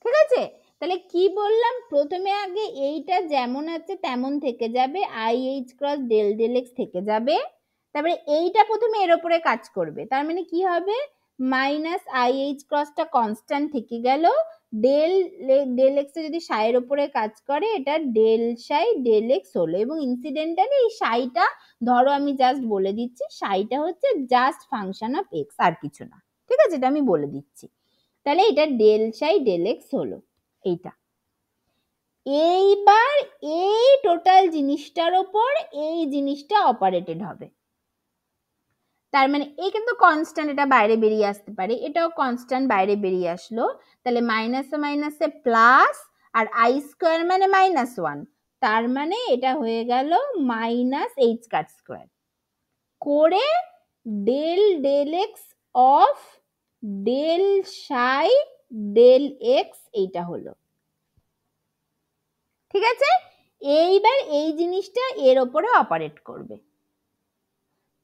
ঠিক আছে, তাহলে কি বললাম, প্রথমে আগে এইটা যেমন আছে তেমন থেকে যাবে, I H cross del del X থেকে যাবে, তারপরে এইটা প্রথমে এর উপরে কাজ করবে, তার মানে কি হবে মাইনাস আই এইচ ক্রসটা কনস্ট্যান্ট থেকে গেল, ডেল ডেল এক্স যদি সাইয়ের উপরে কাজ করে এটা ডেল সাই ডেল এক্স হলো, এবং ইনসিডেন্টালি এই সাইটা ধরো আমি জাস্ট বলে দিচ্ছি, সাইটা হচ্ছে জাস্ট ফাংশন অফ এক্স, আর কিছু না। ঠিক আছে, এটা আমি বলে দিচ্ছি। তাহলে এটা ডেল সাই ডেল এক্স হলো এইটা। এইবার এই টোটাল জিনিসটার উপর এই জিনিসটা অপারেটেড হবে, তার মানে এই কিন্তু কনস্ট্যান্ট, এটা বাইরে বেরিয়ে আসতে পারে, এটাও কনস্ট্যান্ট বাইরে বেরিয়ে আসলো, তাহলে মাইনাসে মাইনাসে প্লাস, আর আই স্কোয়ার মানে মাইনাস ওয়ান, তার মানে এটা হয়ে গেল মাইনাস এইচ কাট স্কোয়ার, করে del del X of del psi del X, এইটা হলো। ঠিক আছে, এইবার এই জিনিসটা এর ওপরে অপারেট করবে,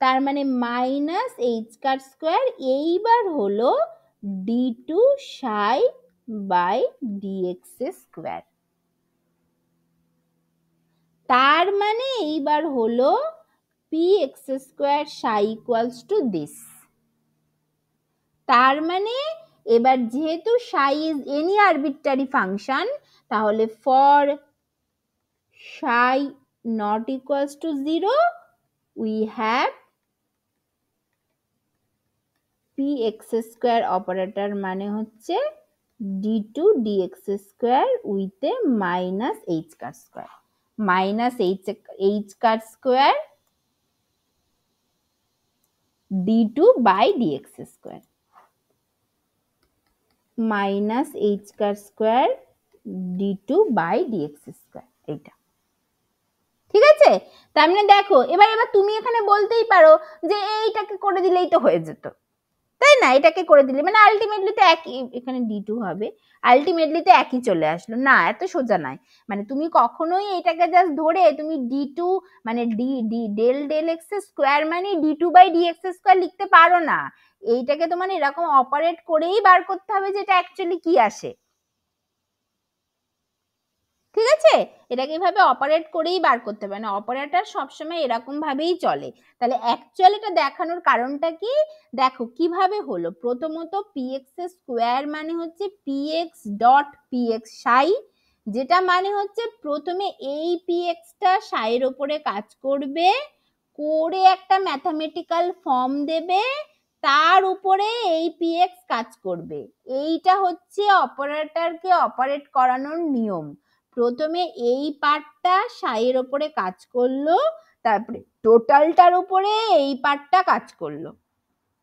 তার মানে মাইনাস এইচ স্কয়ার স্কয়ার এইবার হলো D two psi by D X square. তার মানে এইবার হলো P x square psi equals to this. তার মানে এবার যেহেতু psi is any arbitrary function, তাহলে for psi not equals to 0 we have px square operator মানে হচ্ছে d2 dx স্কয়ার with a minus H square square, minus H square square d2 by dx square, minus H square square d2 by dx square, এইটা। ঠিক আছে, তার মানে দেখো এবার তুমি এখানে বলতেই পারো যে এইটাকে করে দিলেই তো হয়ে যেত, তাই না? এটাকে করে দিলে মানে আলটিমেটলি তো একই, এখানে d2 হবে, আলটিমেটলি তো একই চলে আসলো। না, এত সোজা নয়, মানে তুমি কখনোই এটাকে জাস্ট ধরে তুমি d2 মানে ডেল ডেল এক্স স্কয়ার মানে d2 বাই dx স্কয়ার লিখতে পারো না। এইটাকে তো মানে এরকম অপারেট করেই বার করতে হবে যে এটা অ্যাকচুয়ালি কি আসে। ঠিক আছে, এটাকে এইভাবে অপারেট করেই বার করতে হবে, না অপারেটর সবসময় এরকম ভাবেই চলে। তাহলে অ্যাকচুয়ালি এটা দেখানোর কারণটা কি, দেখো কিভাবে হলো। প্রথমত পিএক্স স্কোয়ার মানে হচ্ছে পিএক্স ডট পিএক্স সাই, যেটা মানে হচ্ছে প্রথমে এই পিএক্সটা সাইয়ের ওপরে কাজ করবে, করে একটা ম্যাথামেটিক্যাল ফর্ম দেবে, তার উপরে এই পিএক্স কাজ করবে। এইটা হচ্ছে অপারেটরকে অপারেট করানোর নিয়ম। প্রথমে এই পার্টটা সাইয়ের ওপরে কাজ করলো, তারপরে টোটালটার উপরে এই পার্টটা কাজ করলো।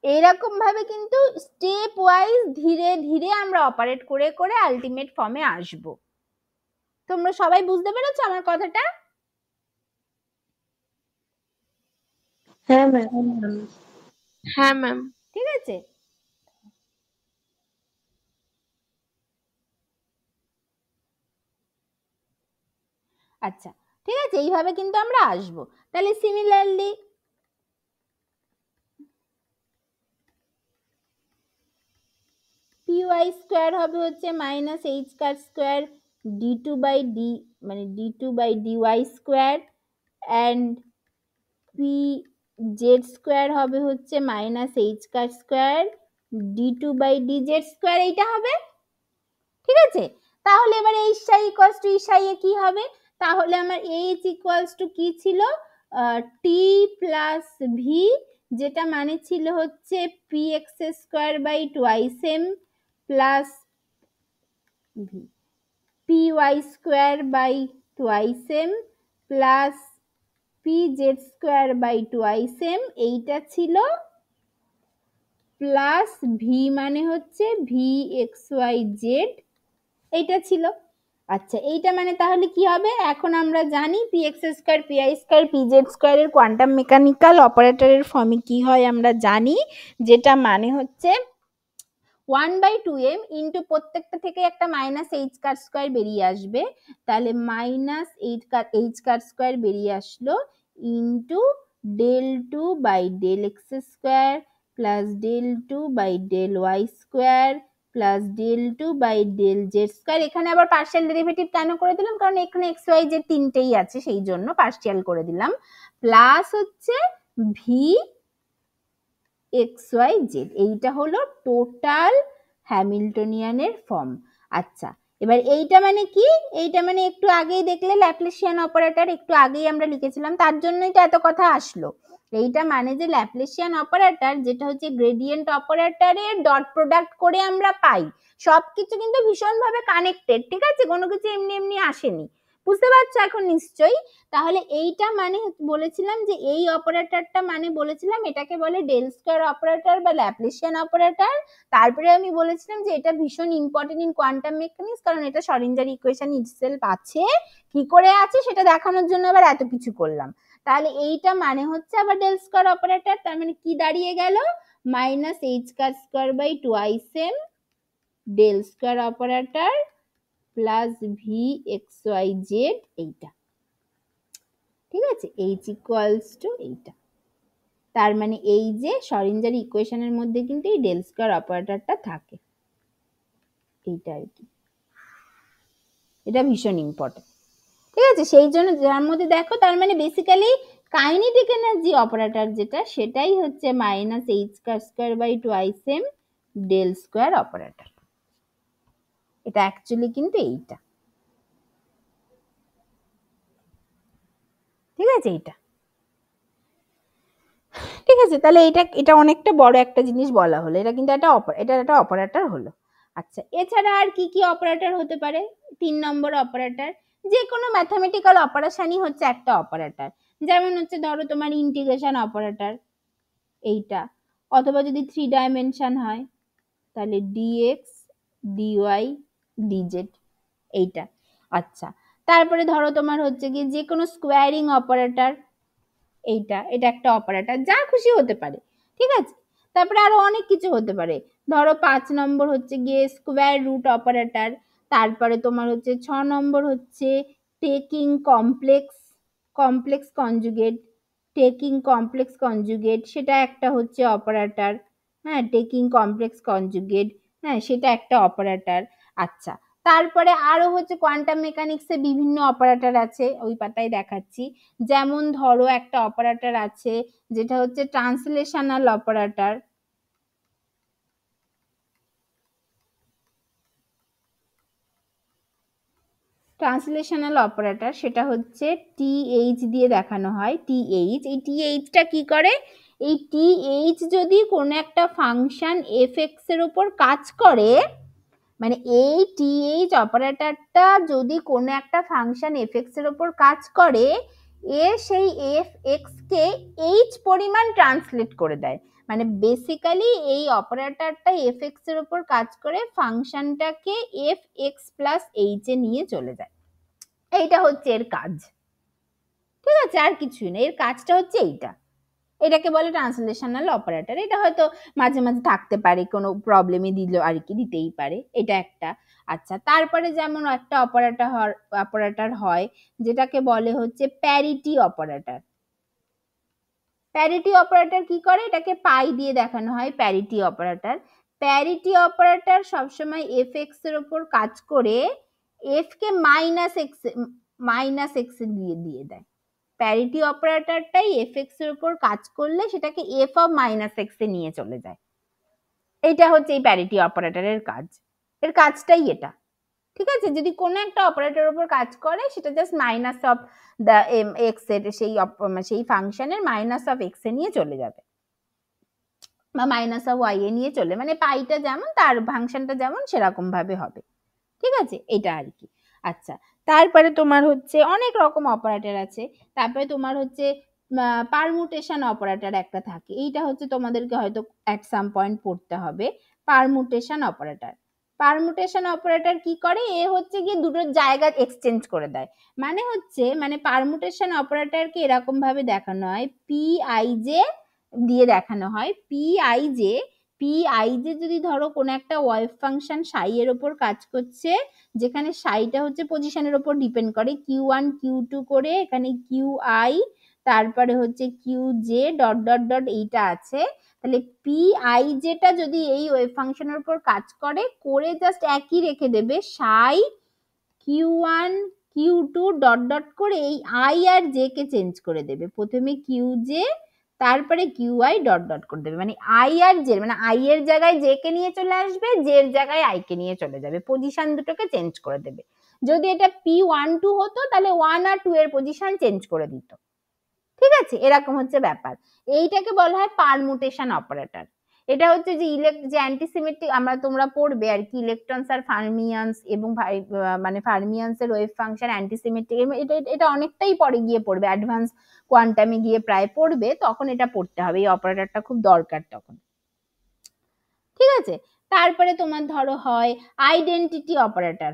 এইরকম ভাবে কিন্তু স্টেপ ওয়াইজ ধীরে ধীরে আমরা অপারেট করে করে আলটিমেট ফর্মে আসব। তোমরা সবাই বুঝতে পেরেছো আমার কথাটা? হ্যাঁ ম্যাম। হ্যাঁ ম্যাম। ঠিক আছে, আচ্ছা ঠিক আছে, এইভাবে কিন্তু আমরা আসবো। তাহলে সিমিলারলি py স্কয়ার হবে হচ্ছে minus H square square d2 by D মানে d2 by dy square, and P Z square হবে হচ্ছে minus H square square d2 by dz square, এইটা হবে। ঠিক আছে, তাহলে এবার এইচ সাই ইকুয়ালস টু ই সাই এ কি হবে, তাহলে আমার এইচ ইকুয়ালস টু কি ছিল, টি প্লাস ভি, যেটা মানে ছিল হচ্ছে P x square by twice M plus V, P Y square by twice M plus P Z square by twice M, এইটা ছিল প্লাস ভি মানে হচ্ছে ভি এক্স ওয়াই জেড, এইটা ছিল। আচ্ছা, এইটা মানে তাহলে কি হবে, এখন আমরা জানি p x square p i square p z স্কয়ারের কোয়ান্টাম মেকানিক্যাল অপারেটরের ফর্মে কি হয় আমরা জানি, যেটা মানে হচ্ছে 1/2m ইন্টু প্রত্যেকটা থেকে একটা মাইনাস এইচ কার স্কয়ার বেরিয়ে আসবে, তাহলে মাইনাস এইচ কার স্কয়ার বেরিয়ে আসলো into del two by del X square plus del two by del Y square plus del two by del Z square. এখানে আবার পার্শিয়াল ডেরিভেটিভ কেন করে দিলাম, কারণ এখানে এক্স ওয়াই জেড তিনটেই আছে, সেই জন্য পার্শিয়াল করে দিলাম। প্লাস হচ্ছে ভি এক্স ওয়াই জেড, এইটা হলো টোটাল হ্যামিল্টনিয়ানের ফর্ম। আচ্ছা, এবার এইটা মানে কি, এইটা মানে একটু আগেই দেখলে ল্যাপ্লেসিয়ান অপারেটর, একটু আগেই আমরা লিখেছিলাম, তার জন্যই তো এত কথা আসলো। এইটা মানে যে ল্যাপ্লেসিয়ান অপারেটর যেটা হচ্ছে গ্রেডিয়েন্ট অপারেটরের ডট প্রোডাক্ট করে আমরা পাই, সবকিছু কিন্তু ভীষণভাবে কানেক্টেড। ঠিক আছে, কোনো কিছু এমনি এমনি আসেনি, বুঝতে পারছো এখন নিশ্চয়ই? তাহলে এইটা মানে বলেছিলাম যে এই অপারেটরটা মানে বলেছিলাম এটাকে বলে ডেল স্কয়ার অপারেটর বা ল্যাপ্লেসিয়ান অপারেটর। তারপরে আমি বলেছিলাম যে এটা ভীষণ ইম্পর্টেন্ট ইন কোয়ান্টাম মেকানিক্স, কারণ এটা শরিঞ্জার ইকুয়েশন ইটসেলফ আছে, কি করে আছে সেটা দেখানোর জন্য আবার এত কিছু করলাম। তাহলে এইটা মানে হচ্ছে আবার ডেল স্কয়ার অপারেটর, তার মানে কি দাঁড়িয়ে গেল, minus H cut square by twice M del square operator plus V x Y Z এইটা। ঠিক আছে, এইচ ইকুয়ালস টু এইটা। তার মানে এই যে শরিঞ্জার ইকুয়েশনের মধ্যে কিন্তু এই ডেল স্কয়ার অপারেটরটা থাকে, এইটা আর কি, এটা ভীষণ ইম্পর্টেন্ট। ঠিক আছে, সেই জন্য যার মধ্যে দেখো, তার মানে বেসিক্যালি কাইনেটিক এনার্জি অপারেটর যেটা, সেটাই হচ্ছে minus H square by twice M del square operator. এটা অ্যাকচুয়ালি কিন্তু এইটা। ঠিক আছে, এইটা ঠিক আছে। তাহলে এটা অনেকটা বড় একটা জিনিস বলা হলো, এটা কিন্তু একটা অপারেটর হলো। আচ্ছা, এছাড়া আর কি কি অপারেটর হতে পারে? 3 নম্বর অপারেটর, যে কোনো ম্যাথমেটিক্যাল অপারেশনই হচ্ছে একটা অপারেটর। যেমন হচ্ছে ধরো তোমার ইন্টিগ্রেশন অপারেটর এইটা, অথবা যদি 3 ডাইমেনশন হয় তাহলে ডিএক্স ডিওয়াই ডিজেড এইটা। আচ্ছা, তারপরে ধরো তোমার হচ্ছে কি যে কোনো স্কোয়ারিং অপারেটর এটা একটা অপারেটর, যা খুশি হতে পারে। ঠিক আছে, তারপরে আরো অনেক কিছু হতে পারে। ধরো 5 নম্বর হচ্ছে গিয়ে স্কোয়ার রুট অপারেটর, তারপরে তোমার হচ্ছে 6 নম্বর হচ্ছে টেকিং কমপ্লেক্স কনজুগেট, সেটা একটা হচ্ছে অপারেটর। হ্যাঁ, টেকিং কমপ্লেক্স কনজুগেট, হ্যাঁ সেটা একটা অপারেটর। আচ্ছা, তারপরে আরো হচ্ছে কোয়ান্টাম মেকানিক্সে বিভিন্ন অপারেটর আছে, ওই পাতায় দেখাচ্ছি। যেমন ধরো একটা অপারেটর আছে যেটা হচ্ছে ট্রান্সলেশনাল অপারেটর। সেটা হচ্ছে টিএইচ দিয়ে দেখানো হয়, টিএইচ। এই টিএইচটা কি করে, এই টিএইচ যদি কোনো একটা ফাংশন এফ এক্স এর উপর কাজ করে, মানে এই টিএইচ অপারেটরটা যদি কোনো একটা ফাংশন এফ এক্স এর উপর কাজ করে, এ সেই এফ এক্স কে এইচ পরিমাণ ট্রান্সলেট করে দেয়। মানে বেসিক্যালি এই অপারেটরটা এফ এক্স এর উপর কাজ করে ফাংশনটাকে f x plus h a নিয়ে চলে যায়। এইটা হচ্ছে এর কাজ। ঠিক আছে, আর কিছুই না, এর কাজটা হচ্ছে এইটা। এটাকে বলে ট্রান্সলেশনাল অপারেটর। এটা হয়তো মাঝে মাঝে থাকতে পারে, কোনো প্রবলেমে দিল আর কি, দিতেই পারে, এটা একটা। আচ্ছা, তারপরে যেমন একটা অপারেটর হয় যেটাকে বলে হচ্ছে প্যারিটি অপারেটর। প্যারিটি অপারেটর কি করে, এটাকে পাই দিয়ে দেখানো হয় প্যারিটি অপারেটর। প্যারিটি অপারেটর সবসময় এফ এক্স এর উপর কাজ করে এফ কে মাইনাস এক্স দিয়ে দেয়। প্যারিটি অপারেটরটাই এফ এক্স এর উপর কাজ করলে সেটাকে এফ অফ মাইনাস এক্স এ নিয়ে চলে যায়। এটা হচ্ছে এই প্যারিটি অপারেটরের কাজ, এর কাজটাই এটা। ঠিক আছে, যদি কোনো একটা অপারেটরের উপর কাজ করে সেটা just minus of the x এর সেই ফাংশনের মাইনাস অফ এক্স এ নিয়ে চলে যাবে, বা মাইনাস অফ ওয়াই এ নিয়ে চলে, মানে পাইটা যেমন তার ফাংশনটা যেমন সেরকম ভাবে হবে। ঠিক আছে, এটা আর কি। আচ্ছা, তারপরে তোমার হচ্ছে অনেক রকম অপারেটর আছে। তারপরে তোমার হচ্ছে পারমুটেশন অপারেটর একটা থাকে, এইটা হচ্ছে তোমাদেরকে হয়তো অ্যাট সাম পয়েন্ট পড়তে হবে। পারমুটেশন অপারেটর কি করে, এ হচ্ছে গিয়ে দুটো জায়গা এক্সচেঞ্জ করে দেয়। মানে পারমুটেশন অপারেটরকে এরকম ভাবে দেখানো হয়, পি আই জে দিয়ে দেখানো হয়। পি আই জে যদি ধরো কোনো একটা ওয়েভ ফাংশন সাই এর উপর কাজ করছে, যেখানে সাইটা হচ্ছে পজিশনের উপর ডিপেন্ড করে, কিউ ওয়ান কিউ টু করে, এখানে কিউ আই তারপরে হচ্ছে Q J dot dot dot এইটা আছে। তাহলে পি আই যেটা যদি এই ওয়েভ ফাংশনের উপর কাজ করে জাস্ট একই রেখে দেবে, psi Q one Q two dot dot করে এই আই আর জে কে চেঞ্জ করে দেবে। প্রথমে কিউ জে তারপরে কিউ আই ডট ডট করে দেবে, মানে আই আর জে, মানে আই এর জায়গায় জে কে নিয়ে চলে আসবে, জে এর জায়গায় আই কে নিয়ে চলে যাবে, পজিশন দুটোকে চেঞ্জ করে দেবে। যদি এটা পি ওয়ান টু হতো তাহলে ওয়ান আর টু এর পজিশন চেঞ্জ করে দিত। ঠিক আছে, এরকম হচ্ছে ব্যাপার। এইটাকে বলা হয় পারমুটেশন অপারেটর। এটা হচ্ছে যে অ্যান্টিসিমেট্রিক, তোমরা পড়বে আর কি, ইলেকট্রনস আর ফার্মিয়ান্স এবং মানে ফার্মিয়ান্স এর ওয়েভ ফাংশন অ্যান্টিসিমেট্রিক, এটা অনেকটাই পরে গিয়ে পড়বে, অ্যাডভান্স কোয়ান্টামে গিয়ে প্রায় পড়বে, তখন এটা পড়তে হবে, এই অপারেটরটা খুব দরকার তখন। ঠিক আছে, তারপরে তোমার ধরো হয় identity operator.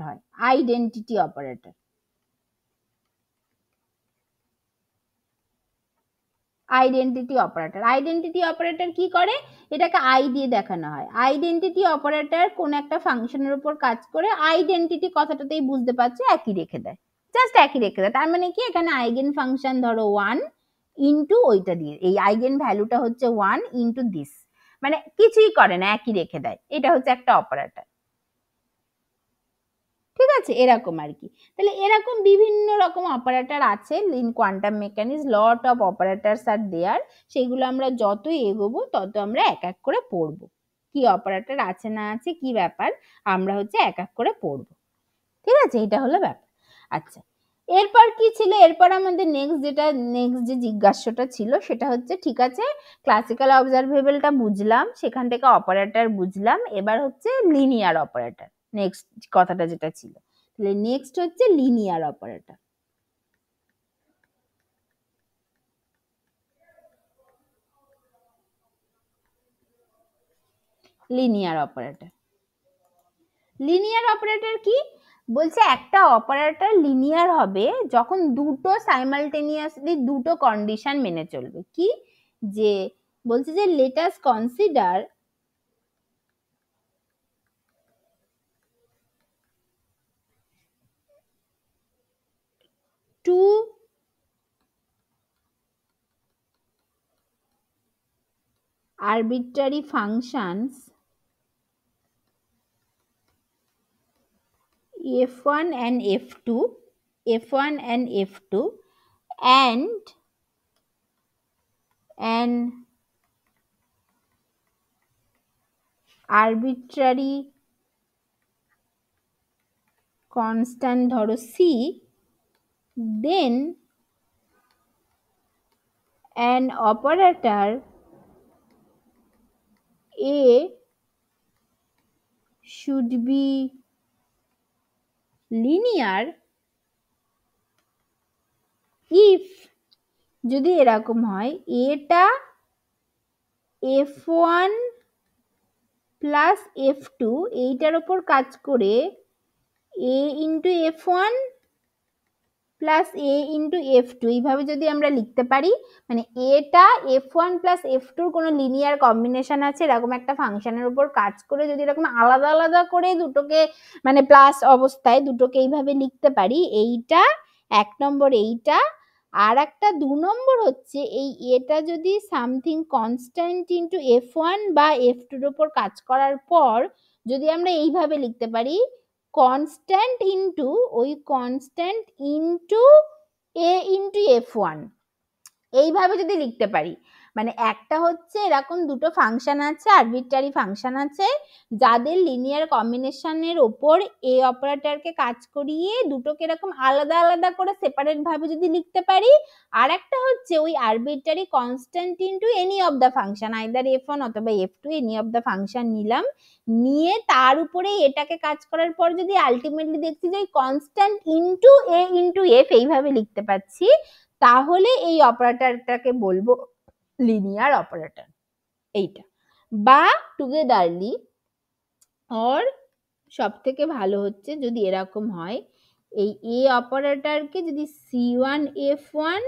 Identity operator. Identity operator কি করে, এটাকে আই দিয়ে দেখানো হয়। আইডেন্টিটি অপারেটর কোন একটা ফাংশনের উপর কাজ করে, আইডেন্টিটি কথাটাতেই বুঝতে পারছো একই রেখে দেয়, জাস্ট একই রেখে দেয়। তার মানে কি, এখানে আইগেন ফাংশন ধরো 1 ইন্টু ওইটা দিয়ে, এই আইগেন ভ্যালুটা হচ্ছে 1 ইন্টু দিস, মানে কিছুই করে না, একই রেখে দেয়। এটা হচ্ছে একটা অপারেটর, ঠিক আছে, এরকম আর কি। তাহলে এরকম বিভিন্ন রকম অপারেটর আছে in quantum mechanics, lot of operators are there. সেগুলো আমরা যতই এগোবো তত আমরা এক এক করে পড়বো, কি অপারেটর আছে না আছে, কি ব্যাপার, আমরা হচ্ছে এক এক করে পড়বো, ঠিক আছে, এটা হলো ব্যাপার। আচ্ছা, এরপর কি ছিল, এরপর আমাদের নেক্সট যে জিজ্ঞাসাটা ছিল সেটা হচ্ছে, ঠিক আছে ক্লাসিক্যাল অবজারভেবলটা বুঝলাম, সেখান থেকে অপারেটর বুঝলাম, এবার হচ্ছে লিনিয়ার অপারেটর, নেক্সট কথাটা যেটা ছিল। তাহলে নেক্সট হচ্ছে linear operator. Linear operator, linear operator কি বলছে, একটা অপারেটর লিনিয়ার হবে যখন দুটো সাইমালটেনিয়াসলি দুটো কন্ডিশন মেনে চলবে। কি, যে বলছে যে let us consider to arbitrary functions f1 and f2, f1 and f2, and an arbitrary constant ধরো c, then an operator a should be linear if, যদি এরকম হয়, এটা f1 প্লাস f2 এইটার উপর কাজ করে a into f1 plus A into F two, এইভাবে যদি আমরা লিখতে পারি, মানে এটা এফ ওয়ান প্লাস এফ টুর কোনো লিনিয়ার কম্বিনেশন আছে এরকম একটা ফাংশনের উপর কাজ করে, যদি এরকম আলাদা আলাদা করে দুটোকে, মানে প্লাস অবস্থায় দুটোকে এইভাবে লিখতে পারি, এইটা এক নম্বর, এইটা। আর একটা 2 নম্বর হচ্ছে, এই এটা যদি something constant into f one বা এফ টুর উপর কাজ করার পর যদি আমরা এইভাবে লিখতে পারি, কনস্ট্যান্ট ইন্টু ওই কনস্ট্যান্ট ইন্টু এ ইন্টু এফ ওয়ান, এইভাবে যদি লিখতে পারি, মানে একটা হচ্ছে এরকম দুটো ফাংশন আছে, আরবিট্রারি ফাংশন আছে, যাদের লিনিয়ার কম্বিনেশনের ওপর এ অপারেটরকে কাজ করিয়ে দুটোকে এরকম আলাদা আলাদা করে সেপারেট ভাবে যদি লিখতে পারি, আর একটা হচ্ছে ওই arbitrary constant into any of the function, either f one অথবা f two, any of the function নিলাম, নিয়ে তার উপরে এটাকে কাজ করার পর যদি আলটিমেটলি দেখছি যে কনস্ট্যান্ট ইন্টু এ ইন্টু এফ এইভাবে লিখতে পাচ্ছি, তাহলে এই অপারেটরটাকে বলবো লিনিয়ার অপারেটর, এইটা। বা টুগেদারলি, অর সব থেকে ভালো হচ্ছে যদি এরকম হয়, এই এ অপারেটরকে যদি c1 f1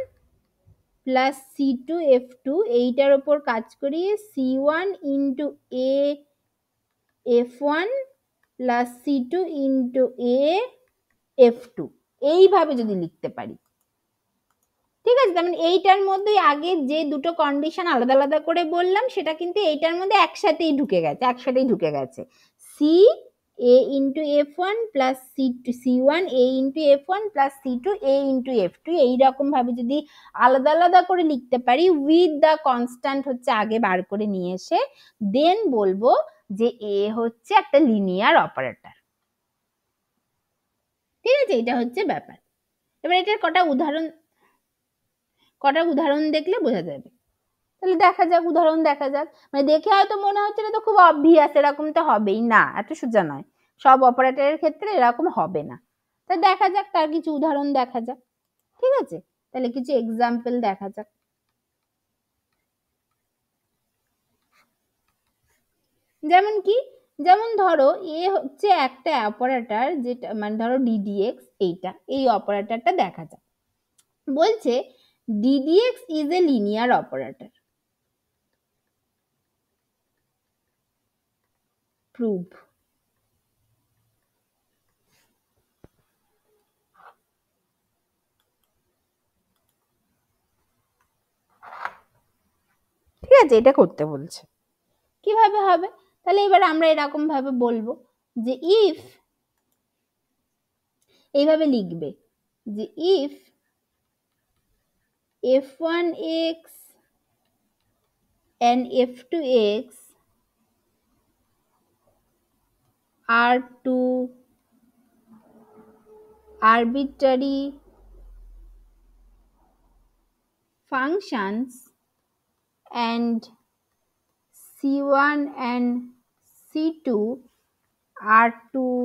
plus c2 f2 এইটার উপর কাজ করিয়ে c1 ইন্টু এ f1 প্লাস c2 ইন্টু এ f2 এইভাবে যদি লিখতে পারি, ঠিক আছে, তার মানে এইটার মধ্যে আগে যে দুটো কন্ডিশন আলাদা আলাদা করে বললাম সেটা কিন্তু এইটার মধ্যে একসাথেই ঢুকে গেছে, c a into f one plus c one a into f one plus c two a into F two, এইরকম ভাবে যদি আলাদা আলাদা করে লিখতে পারি উইথ দ্য কনস্ট্যান্ট হচ্ছে আগে বার করে নিয়ে এসে, দেন বলবো যে এ হচ্ছে একটা লিনিয়ার অপারেটর, ঠিক আছে, এটা হচ্ছে ব্যাপার। এবার এটার কটা উদাহরণ দেখলে বোঝা যাবে। তাহলে দেখা যাক, উদাহরণ দেখা যাক, মানে দেখে হয়তো মনে হচ্ছে এটা তো খুব অবভিয়াস, এরকম তো হবেই না, এত সোজা নয়, সব অপারেটরের ক্ষেত্রে এরকম হবে না। তা দেখা যাক, তার কিছু উদাহরণ দেখা যাক, ঠিক আছে, তাহলে কিছু এক্সাম্পল দেখা যাক। যেমন কি, যেমন ধরো এ হচ্ছে একটা অপারেটর, যেটা মানে ধরো ডিডিএক্স, এইটা এই অপারেটরটা দেখা যাক, বলছে ddx is a linear operator. Prove. ঠিক আছে, এটা করতে বলছে। কিভাবে হবে? তাহলে এবার আমরা এরকম ভাবে বলবো যে if, এইভাবে লিখবে যে if f1x and f2x are two arbitrary functions and c1 and c2 are two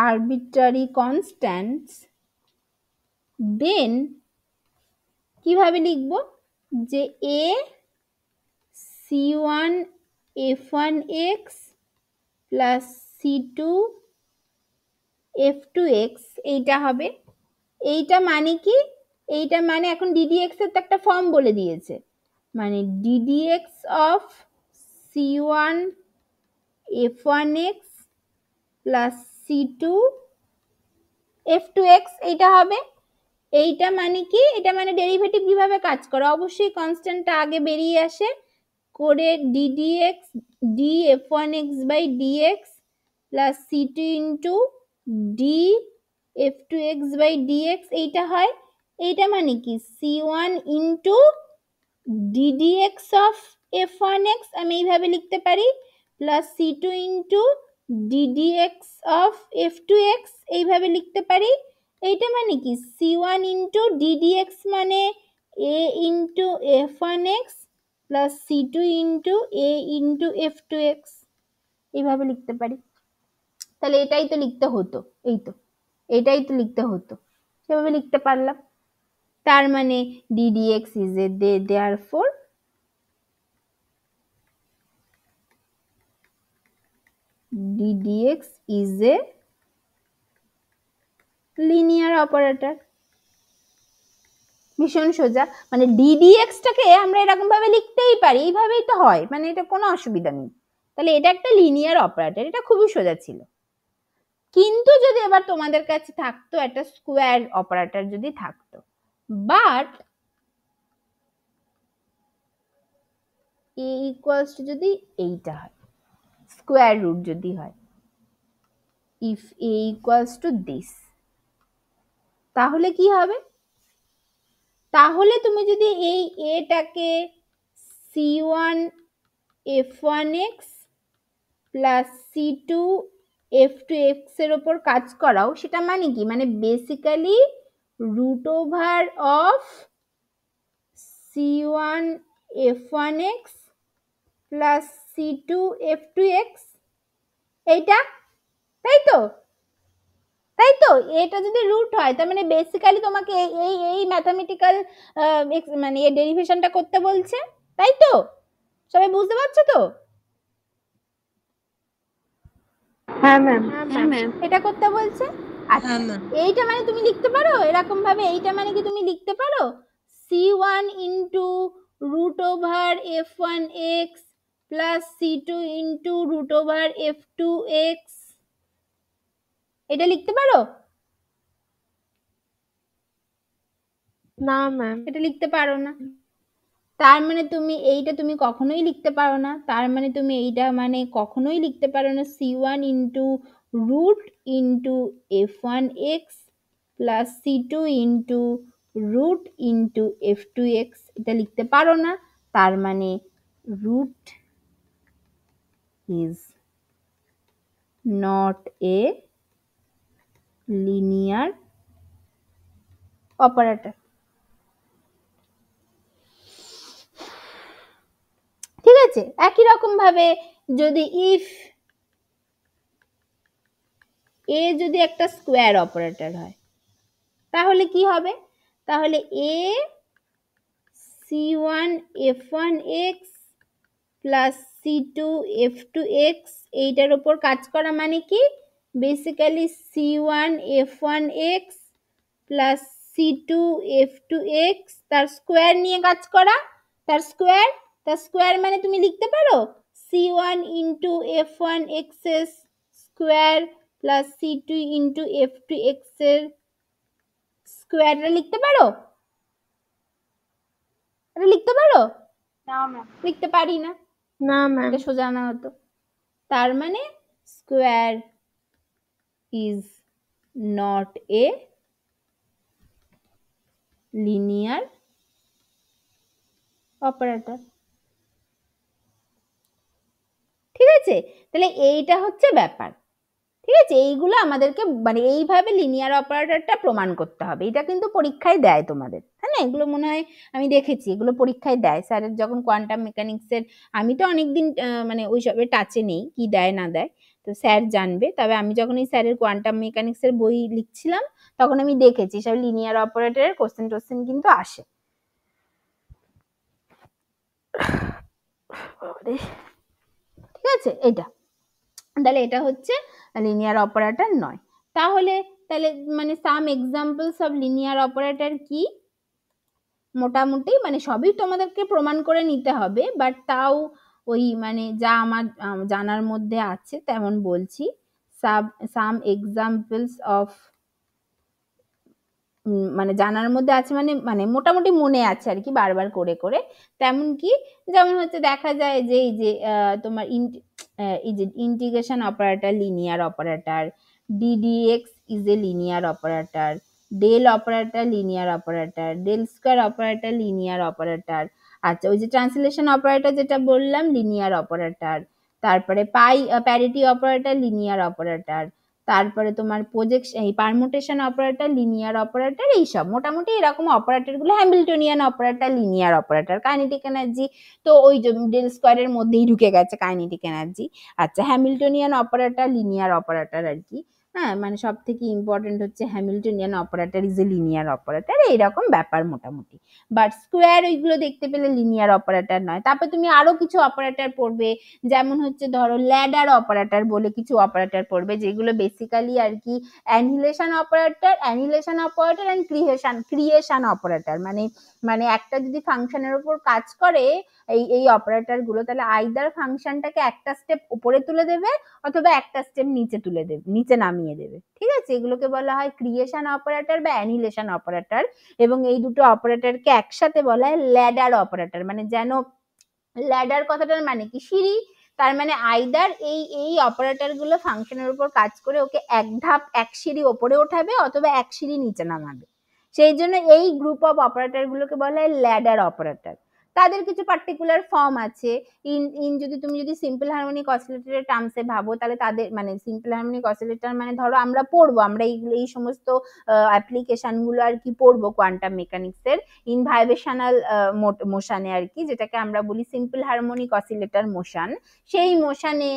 arbitrary constants, then কিভাবে লিখবো যে a c1 f1x plus c2 f2x এইটা হবে। এইটা মানে কি? এইটা মানে এখন ddx এর তো একটা ফর্ম বলে দিয়েছে, মানে ddx of c1 f1x plus c2 f2x এইটা হবে। এইটা মানে কি? এটা মানে ডেরিভেটিভ কিভাবে কাজ করে, অবশ্যই কনস্ট্যান্টটা আগে বেরিয়ে আসে, করে ddx df1x by dx plus c2 into df2x by dx এইটা হয়। এইটা মানে কি? c1 into ddx of f1x আমি এইভাবে লিখতে পারি, plus c2 into ddx of f2x এইভাবে লিখতে পারি। এইটা মানে কি? c1 into ddx মানে a into f1x plus c2 into a into f2x এইভাবে লিখতে পারি। তাহলে এটাই তো লিখতে হতো, এই তো এটাই তো লিখতে হতো, সেভাবে লিখতে পারলাম। তার মানে ddx is a therefore ddx is a linear operator। ভীষণ সোজা, মানে ddx টাকে আমরা এরকম ভাবে লিখতেই পারি, এইভাবেই তো হয়, মানে এটা কোনো অসুবিধা নেই। তাহলে এটা একটা লিনিয়ার অপারেটর, এটা খুবই সোজা ছিল। কিন্তু যদি এবার তোমাদের কাছে থাকতো একটা স্কোয়ার অপারেটর যদি থাকতো, বাট a ইকুয়ালস টু যদি এইটা হয়, স্কোয়ার রুট যদি হয়, if a equals to this, তাহলে কি হবে? তাহলে তুমি যদি এই এটাকে c1 f1x plus c2 f2x এর ওপর কাজ করাও, সেটা মানে কি? মানে basically root over of c1 f1x plus c2 f2x এইটা, তাই তো? তাই তো? এটা যদি রুট হয় তার মানে বেসিক্যালি তোমাকে এই এই ম্যাথমেটিক্যাল মানে এই ডেরিভেশনটা করতে বলছে, তাই তো? সবাই বুঝতে পারছো তো? হ্যাঁ ম্যাম। এটা করতে বলছে। আচ্ছা, এইটা মানে তুমি লিখতে পারো এরকম ভাবে, এইটা মানে কি তুমি লিখতে পারো c1 into root over f1x plus c2 into root over f2x, এটা লিখতে পারো? না ম্যাম। এটা লিখতে পারো না। তার মানে তুমি এইটা তুমি কখনোই লিখতে পারো না, তার মানে তুমি এইটা মানে কখনোই লিখতে পারো না c1 into root into f1x plus c2 into root into f2x, এটা লিখতে পারো না। তার মানে root is not a linear operator। ঠিক আছে, একই রকম ভাবে যদি if a যদি একটা স্কোয়ার অপারেটর হয়, তাহলে কি হবে? তাহলে a c1 f1x plus c2f2x এইটার উপর কাজ করা মানে কি বেসিক্যালি c1f1x প্লাস c2f2x তার স্কোয়ার নিয়ে কাজ করা। তার স্কোয়ার মানে তুমি লিখতে পারো c1 ইন্টু f1x এর square plus c2 into f2x এর স্কোয়ারটা লিখতে পারো? এটা লিখতে পারো? না ম্যাম। লিখতে পারি না। না ম্যাম। এটা সোজা না হতো। তার মানে square is not a linear operator. ঠিক আছে, তাহলে এইটা হচ্ছে ব্যাপার। ঠিক আছে, এইগুলো আমাদেরকে মানে এইভাবে লিনিয়ার অপারেটরটা প্রমাণ করতে হবে। এটা কিন্তু পরীক্ষায় দেয় তোমাদের, হ্যাঁ না? এগুলো মনে হয় আমি দেখেছি, এগুলো পরীক্ষায় দেয় স্যারের যখন কোয়ান্টাম মেকানিক্সের। আমি তো অনেকদিন মানে ওইসবের টাচে নেই, কি দেয় না দেয় তো স্যার জানবে। তবে আমি যখন এই স্যারের কোয়ান্টাম মেকানিক্সের বই লিখছিলাম তখন আমি দেখেছি সব লিনিয়ার অপারেটরের কোশ্চেন টোশ্চেন কিন্তু আসে। ঠিক আছে, এটা তাহলে এটা হচ্ছে লিনিয়ার অপারেটর নয়। তাহলে মানে সাম এক্সাম্পলস অফ লিনিয়ার অপারেটর কি? মোটামুটি মানে সবই তোমাদেরকে প্রমাণ করে নিতে হবে, বাট তাও ওই মানে যা আমার জানার মধ্যে আছে তেমন বলছি। সাম এক্সাম্পলস অফ মানে জানার মধ্যে আছে মানে মানে মোটামুটি মনে আছে আর কি, বারবার করে করে। তেমন কি, যেমন হচ্ছে দেখা যায় যে এই যে তোমার এই যে integration operator linear operator, ddx is a linear operator, del operator linear operator, del square operator linear operator. আচ্ছা, ওই যে ট্রান্সলেশন অপারেটর যেটা বললাম লিনিয়ার অপারেটর। তারপরে প্যারিটি অপারেটর লিনিয়ার অপারেটর। তারপরে তোমার প্রজেকশন এই পারমুটেশন অপারেটর লিনিয়ার অপারেটর, এইসব মোটামুটি এরকম অপারেটর গুলো। Hamiltonian operator linear operator. Kinetic energy তো ওই যে ডেল স্কয়ারের মধ্যেই ঢুকে গেছে কাইনেটিক এনার্জি। আচ্ছা, হ্যামিল্টনিয়ান অপারেটর লিনিয়ার অপারেটর আর কি, হ্যাঁ মানে সব থেকে ইম্পর্টেন্ট হচ্ছে Hamiltonian operator is a linear operator, এইরকম ব্যাপার মোটামুটি। বাট স্কোয়ার ওইগুলো দেখতে পেলে লিনিয়ার অপারেটর নয়। তারপর তুমি আরো কিছু অপারেটর পড়বে, যেমন হচ্ছে ধরো ল্যাডার অপারেটর বলে কিছু অপারেটর পড়বে, যেগুলো বেসিক্যালি আর কি annihilation operator and creation operator. মানে একটা যদি ফাংশনের উপর কাজ করে এই অপারেটর গুলো, তাহলে আইদার ফাংশনটাকে একটা স্টেপ উপরে তুলে দেবে অথবা একটা স্টেপ নিচে তুলে দেবে, নিচে নামিয়ে দেবে। ঠিক আছে, এগুলোকে বলা হয় ক্রিয়েশন অপারেটর বা অ্যানিহিলেশন অপারেটর। এবং এই দুটো অপারেটরকে একসাথে বলা হয় ল্যাডার অপারেটর। মানে যেন ল্যাডার কথাটার মানে কি সিঁড়ি, তার মানে আইদার এই অপারেটর গুলো ফাংশনের উপর কাজ করে ওকে এক ধাপ এক সিঁড়ি ওপরে ওঠাবে অথবা এক সিঁড়ি নিচে নামাবে। সেই জন্য এই গ্রুপ অফ অপারেটর গুলোকে বলা হয় ল্যাডার অপারেটর। তাদের কিছু পার্টিকুলার ফর্ম আছে। যদি তুমি সিম্পল হারমোনিক অসিলেটরের টার্মসে ভাবো, তাহলে তাদের মানে সিম্পল হারমোনিক অসিলেটর মানে ধরো আমরা পড়বো, আমরা এই সমস্ত অ্যাপ্লিকেশন গুলো আর কি পড়বো কোয়ান্টাম মেকানিক্সের ইন ভাইব্রেশনাল মোশনে আর কি, যেটাকে আমরা বলি সিম্পল হারমোনিক অসিলেটর মোশন। সেই মোশনে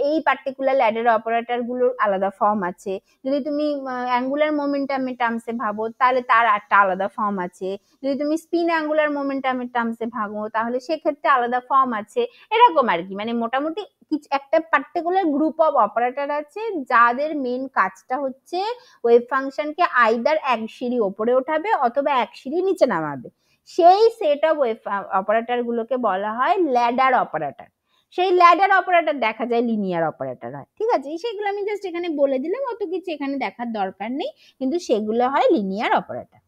এই পার্টিকুলার ল্যাডার অপারেটর গুলোর আলাদা ফর্ম আছে। যদি তুমি অ্যাঙ্গুলার মোমেন্টামের টার্মসে ভাবো তাহলে তার একটা আলাদা ফর্ম আছে। যদি তুমি স্পিন অ্যাঙ্গুলার মোমেন্টামের টার্মসে ভাবো তাহলে সেক্ষেত্রে আলাদা ফর্ম আছে। এরকম আর কি, মানে মোটামুটি কিছু একটা পার্টিকুলার গ্রুপ অফ অপারেটর আছে যাদের মেন কাজটা হচ্ছে ওয়েভ ফাংশনকে আইদার এক সিঁড়ি ওপরে ওঠাবে অথবা এক সিঁড়ি নিচে নামাবে। সেই সেট অফ ওয়েভ অপারেটর গুলোকে বলা হয় ল্যাডার অপারেটর। সেই ল্যাডার অপারেটর দেখা যায় লিনিয়ার অপারেটর হয়। ঠিক আছে, সেগুলো আমি জাস্ট এখানে বলে দিলাম, অত কিছু এখানে দেখার দরকার নেই, কিন্তু সেগুলো হয় লিনিয়ার অপারেটর।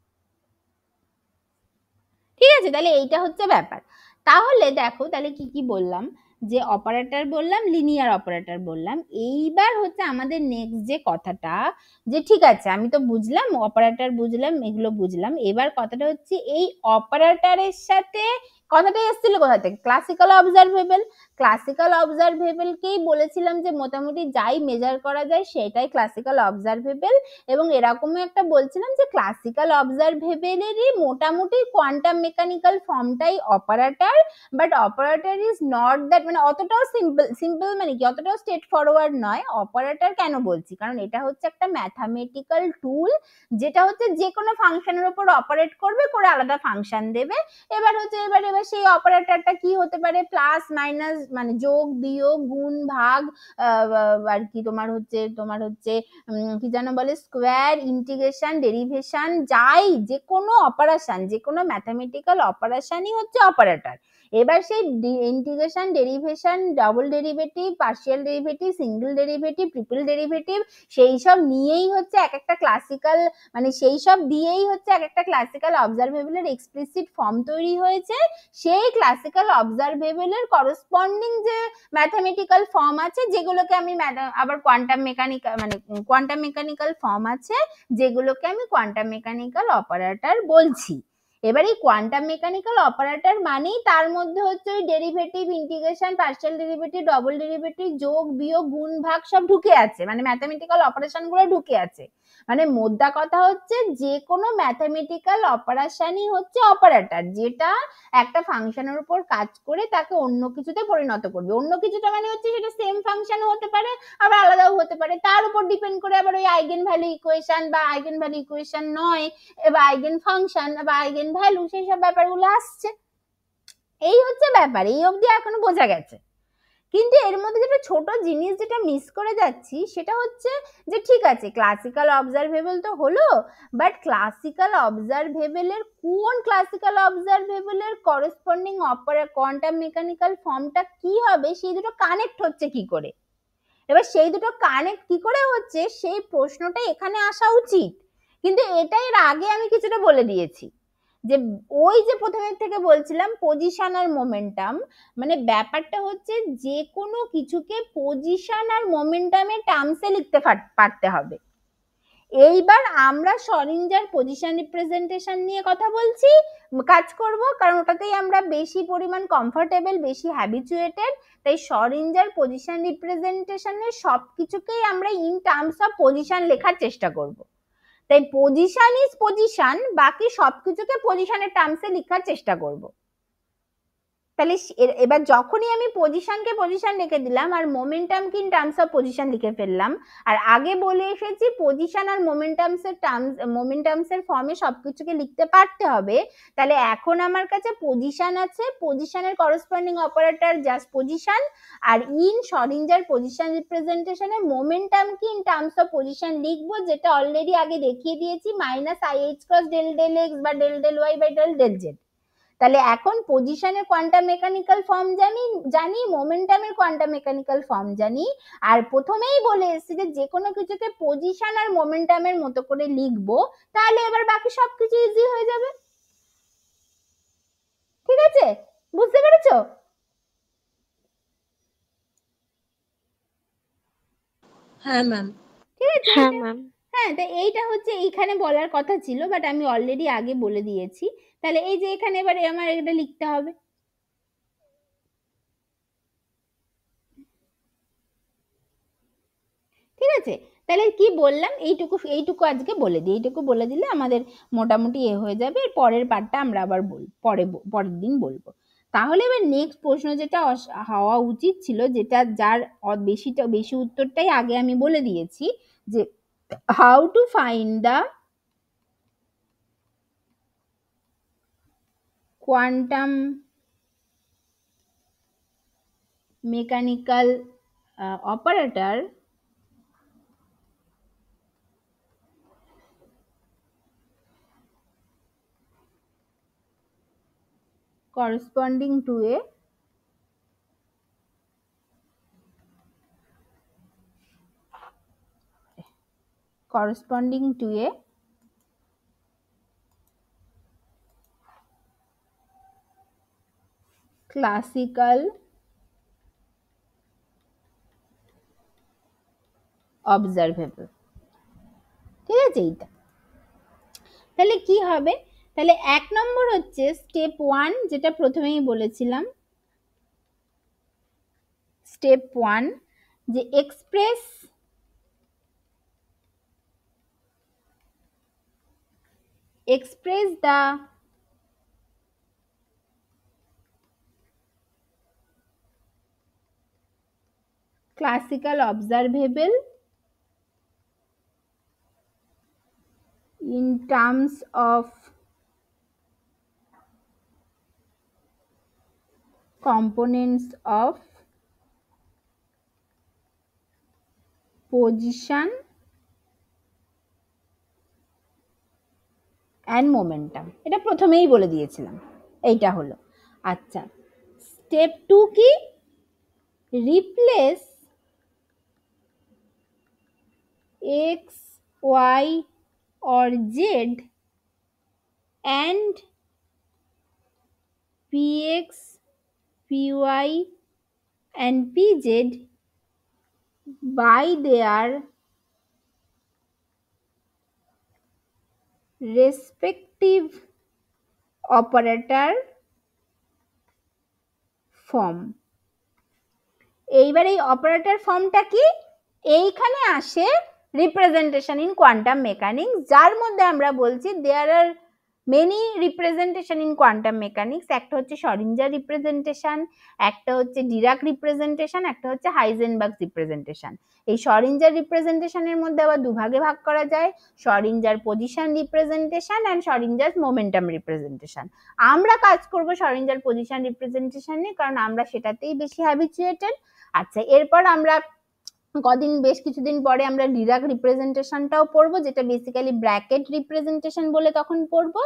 ঠিক আছে, তাহলে এইটা হচ্ছে ব্যাপার। তাহলে দেখো তাহলে কি কি বললাম, যে অপারেটর বললাম, লিনিয়ার অপারেটর বললাম। এইবার হচ্ছে আমাদের নেক্সট যে কথাটা, যে ঠিক আছে আমি তো বুঝলাম অপারেটর বুঝলাম, এগুলো বুঝলাম, এবার কথাটা হচ্ছে এই অপারেটরের সাথে কথাটা এসেছিল কোথা থেকে? Classical observable. ক্লাসিক্যাল অবজারভেবলকেই বলেছিলাম যে মোটামুটি যাই মেজার করা যায় সেটাই ক্লাসিক্যাল অবজারভেবল। এবং এরকমই একটা বলছিলাম যে ক্লাসিক্যাল অবজারভেবলেরই মোটামুটি কোয়ান্টাম মেকানিক্যাল ফর্মটাই operator, but operator is not that, মানে অতটাও সিম্পল মানে কি অতটাও স্ট্রেট ফরওয়ার্ড নয়। অপারেটর কেন বলছি, কারণ এটা হচ্ছে একটা ম্যাথামেটিক্যাল টুল, যেটা হচ্ছে যে কোনো ফাংশনের উপর অপারেট করবে, করে আলাদা ফাংশন দেবে। এবার হচ্ছে এবার সেই অপারেটরটা কি হতে পারে, প্লাস মাইনাস মানে যোগ বিয়োগ গুণ ভাগ আর কি তোমার হচ্ছে কি যেন বলে স্কোয়ার ইন্টিগ্রেশন ডেরিভেশন যাই যে কোনো অপারেশন যে কোনো ম্যাথামেটিক্যাল অপারেশনই হচ্ছে অপারেটর। এবার সেই integration derivation double derivative partial derivative single derivative triple derivative সেই সব নিয়েই হচ্ছে এক একটা ক্লাসিক্যাল মানে সেই সব দিয়েই হচ্ছে এক একটা ক্লাসিক্যাল অবজারভেবলের এক্সপ্লিসিট ফর্ম তৈরি হয়েছে। সেই ক্লাসিক্যাল অবজারভেবলের করসপন্ডিং যে ম্যাথামেটিক্যাল ফর্ম আছে যেগুলোকে আমি আবার কোয়ান্টাম মেকানিক্যাল মানে কোয়ান্টাম মেকানিক্যাল ফর্ম আছে যেগুলোকে আমি কোয়ান্টাম মেকানিক্যাল অপারেটর বলছি। এবার এই কোয়ান্টাম মেকানিক্যাল অপারেটর মানেই তার মধ্যে হচ্ছে ওই derivative integration partial derivative double derivative যোগ বিয়োগ গুণ ভাগ সব ঢুকে আছে মানে ম্যাথামেটিক্যাল অপারেশন গুলো ঢুকে আছে। মানে মোদ্দা কথা হচ্ছে যে কোনো ম্যাথামেটিক্যাল অপারেশনই হচ্ছে অপারেটর যেটা একটা ফাংশনের উপর কাজ করে তাকে অন্য কিছুতে পরিণত করবে। অন্য কিছুটা মানে হচ্ছে সেটা সেম ফাংশন হতে পারে আবার আলাদাও হতে পারে তার উপর ডিপেন্ড করে আবার ওই আইগেন ভ্যালু ইকুয়েশন বা আইগেন ভ্যালু ইকুয়েশন নয় বা আইগেন ফাংশন বা আইগেন ভ্যালু সেই সব ব্যাপারগুলো আসছে। এই হচ্ছে ব্যাপার এই অবধি এখনো বোঝা গেছে। কিন্তু এর মধ্যে যেটা ছোট জিনিস যেটা মিস করে যাচ্ছি সেটা হচ্ছে যে ঠিক আছে ক্লাসিক্যাল অবজারভেবল তো হলো বাট ক্লাসিক্যাল অবজারভেবলের কোন ক্লাসিক্যাল অবজারভেবলের করসপন্ডিং কোয়ান্টাম মেকানিক্যাল ফর্মটা কি হবে সেই দুটো কানেক্ট হচ্ছে কি করে। এবার সেই দুটো কানেক্ট কি করে হচ্ছে সেই প্রশ্নটা এখানে আসা উচিত। কিন্তু এটাই এর আগে আমি কিছুটা বলে দিয়েছি যে ওই যে প্রথমের থেকে বলছিলাম পজিশন আর মোমেন্টাম মানে ব্যাপারটা হচ্ছে যে কোনো কিছুকে পজিশন আর মোমেন্টামের টার্মসে লিখতে পারতে হবে। এইবার আমরা সরিঞ্জার পজিশন রিপ্রেজেন্টেশন নিয়ে কথা বলছি কাজ করব কারণ ওটাতেই আমরা বেশি পরিমাণ কমফোর্টেবল বেশি হ্যাবিচুয়েটেড। তাই সরিঞ্জার পজিশন রিপ্রেজেন্টেশনের সবকিছুকেই আমরা ইন টার্মস অফ পজিশন লেখার চেষ্টা করব। তাই পজিশন ইজ পজিশন বাকি সবকিছুকে পজিশনের টার্মসে লেখার চেষ্টা করব। তাহলে এবার যখনই আমি পজিশনকে পজিশন লিখে দিলাম আর মোমেন্টামকে ইন টার্মস অফ পজিশন লিখে ফেললাম আর আগে বলে এসেছি পজিশন আর মোমেন্টামসের ফর্মে সবকিছুকে লিখতে পারতে হবে। তাহলে এখন আমার কাছে পজিশন আছে পজিশনের করসপন্ডিং অপারেটর জাস্ট পজিশন আর ইন সরিঞ্জার পজিশন রিপ্রেজেন্টেশনে মোমেন্টামকে ইন টার্মস অফ পজিশন লিখবো যেটা অলরেডি আগে দেখিয়ে দিয়েছি minus IH cross del del x বা del del y by del del z. তাহলে এখন পজিশনের কোয়ান্টাম মেকানিক্যাল ফর্ম জানি মোমেন্টামের কোয়ান্টাম মেকানিক্যাল ফর্ম জানি আর প্রথমেই বলে এসেছি যে কোনো কিছুকে পজিশন আর মোমেন্টামের মতো করে লিখবো তাহলে এবার বাকি সবকিছু ইজি হয়ে যাবে। ঠিক আছে বুঝতে পেরেছো? হ্যাঁ ম্যাম। ঠিক আছে হ্যাঁ ম্যাম। হ্যাঁ তো এইটা হচ্ছে এইখানে বলার কথা ছিল বাট আমি অলরেডি আগে বলে দিয়েছি। তাহলে এই যে এখানে এবারে আমার এটা লিখতে হবে। ঠিক আছে তাহলে কি বললাম এইটুকু এইটুকু আজকে বলে দিই এইটুকু বলে দিলে আমাদের মোটামুটি হয়ে যাবে পরের পার্টটা আমরা আবার পরের দিন বলবো। তাহলে এবার নেক্সট প্রশ্ন যেটা হওয়া উচিত ছিল যেটা যার বেশি উত্তরটাই আগে আমি বলে দিয়েছি যে how to find the quantum mechanical operator corresponding to a classical observable। ঠিক আছে এইটা তাহলে কি হবে তাহলে এক নম্বর হচ্ছে স্টেপ 1 যেটা প্রথমেই বলেছিলাম স্টেপ 1 যে express the classical observable in terms of components of position and momentum, এটা প্রথমেই বলে দিয়েছিলাম, এইটা হলো। আচ্ছা, স্টেপ 2 কি? Replace x, y or z and px, py and pz by their respective operator form। এইবার এই অপারেটর ফর্মটা কি? এইখানে আসে রিপ্রেজেন্টেশন ইন কোয়ান্টাম মেকানিক্স, যার মধ্যে আমরা বলছি there are many representation in quantum mechanics. একটা হচ্ছে শরিঞ্জার রিপ্রেজেন্টেশন, একটা হচ্ছে ডিরাক রিপ্রেজেন্টেশন, একটা হচ্ছে হাইজেনবার্গ রিপ্রেজেন্টেশন। এই শরিঞ্জার রিপ্রেজেন্টেশনের মধ্যে আবার দুভাগে ভাগ করা যায়, Schrodinger position representation and Schrodinger momentum representation. আমরা কাজ করব শরিঞ্জার পজিশন রিপ্রেজেন্টেশন নিয়ে, কারণ আমরা সেটাতেই বেশি হ্যাবিচুয়েটেড। আচ্ছা, এরপর আমরা বেশ কিছুদিন পরে আমরা ডিরাক রিপ্রেজেন্টেশনটাও পড়বো, যেটা বেসিক্যালি ব্র্যাকেট রিপ্রেজেন্টেশন বলে তখন পড়বো।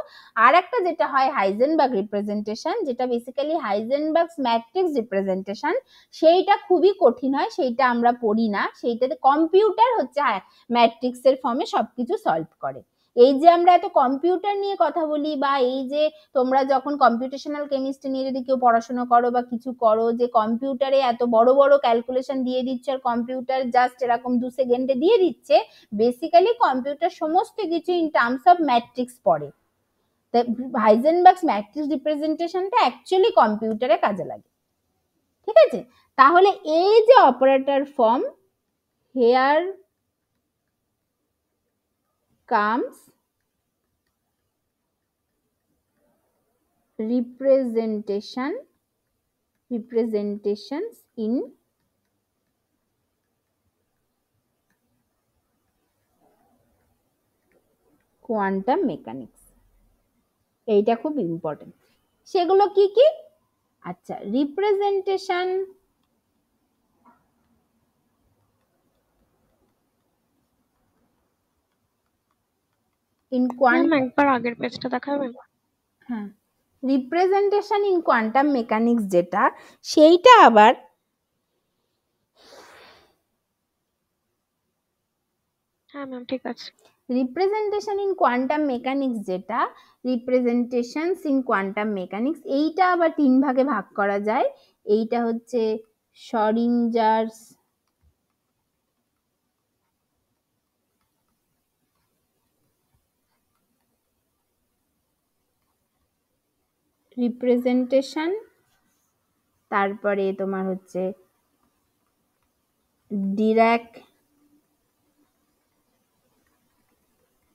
আর একটা যেটা হয় হাইজেনবার্গ রিপ্রেজেন্টেশন, যেটা বেসিক্যালি হাইজেনবার্গ ম্যাট্রিক্স রিপ্রেজেন্টেশন। সেইটা খুবই কঠিন হয়, সেইটা আমরা পড়ি না, সেইটাতে কম্পিউটার হচ্ছে ম্যাট্রিক্সের ফর্মে সবকিছু সলভ করে। এই যে আমরা এত কম্পিউটার নিয়ে কথা বলি, বা এই যে তোমরা যখন কম্পিউটেশনাল কেমিস্ট্রি নিয়ে যদি কেউ পড়াশোনা করো বা কিছু করো, যে কম্পিউটারে এত বড় বড় ক্যালকুলেশন দিয়ে দিচ্ছে আর কম্পিউটার জাস্ট এরকম 2 সেকেন্ডে দিয়ে দিচ্ছে, বেসিক্যালি কম্পিউটার সমস্ত কিছু ইন টার্মস অফ ম্যাট্রিক্স পড়ে। হাইজেনবার্গ ম্যাট্রিক্স রিপ্রেজেন্টেশনটা অ্যাকচুয়ালি কম্পিউটারে কাজে লাগে। ঠিক আছে, তাহলে এই যে operator form, hair comes representations in quantum mechanics. এইটা খুব ইম্পর্টেন্ট। সেগুলো কি কি? আচ্ছা, রিপ্রেজেন্টেশন ইন কোয়ান্টাম, একবার আগের পেজটা দেখাবেন? হ্যাঁ, রিপ্রেজেন্টেশন ইন কোয়ান্টাম মেকানিক্স যেটা, সেইটা আবার হ্যাঁ ম্যাম, ঠিক আছে। রিপ্রেজেন্টেশন ইন কোয়ান্টাম মেকানিক্স যেটা, রিপ্রেজেন্টেশনস ইন কোয়ান্টাম মেকানিক্স, এইটা আবার 3 ভাগে ভাগ করা যায়। এইটা হচ্ছে শরিঞ্জারস রিপ্রেজেন্টেশন, তারপরে তোমার হচ্ছে ডিরাক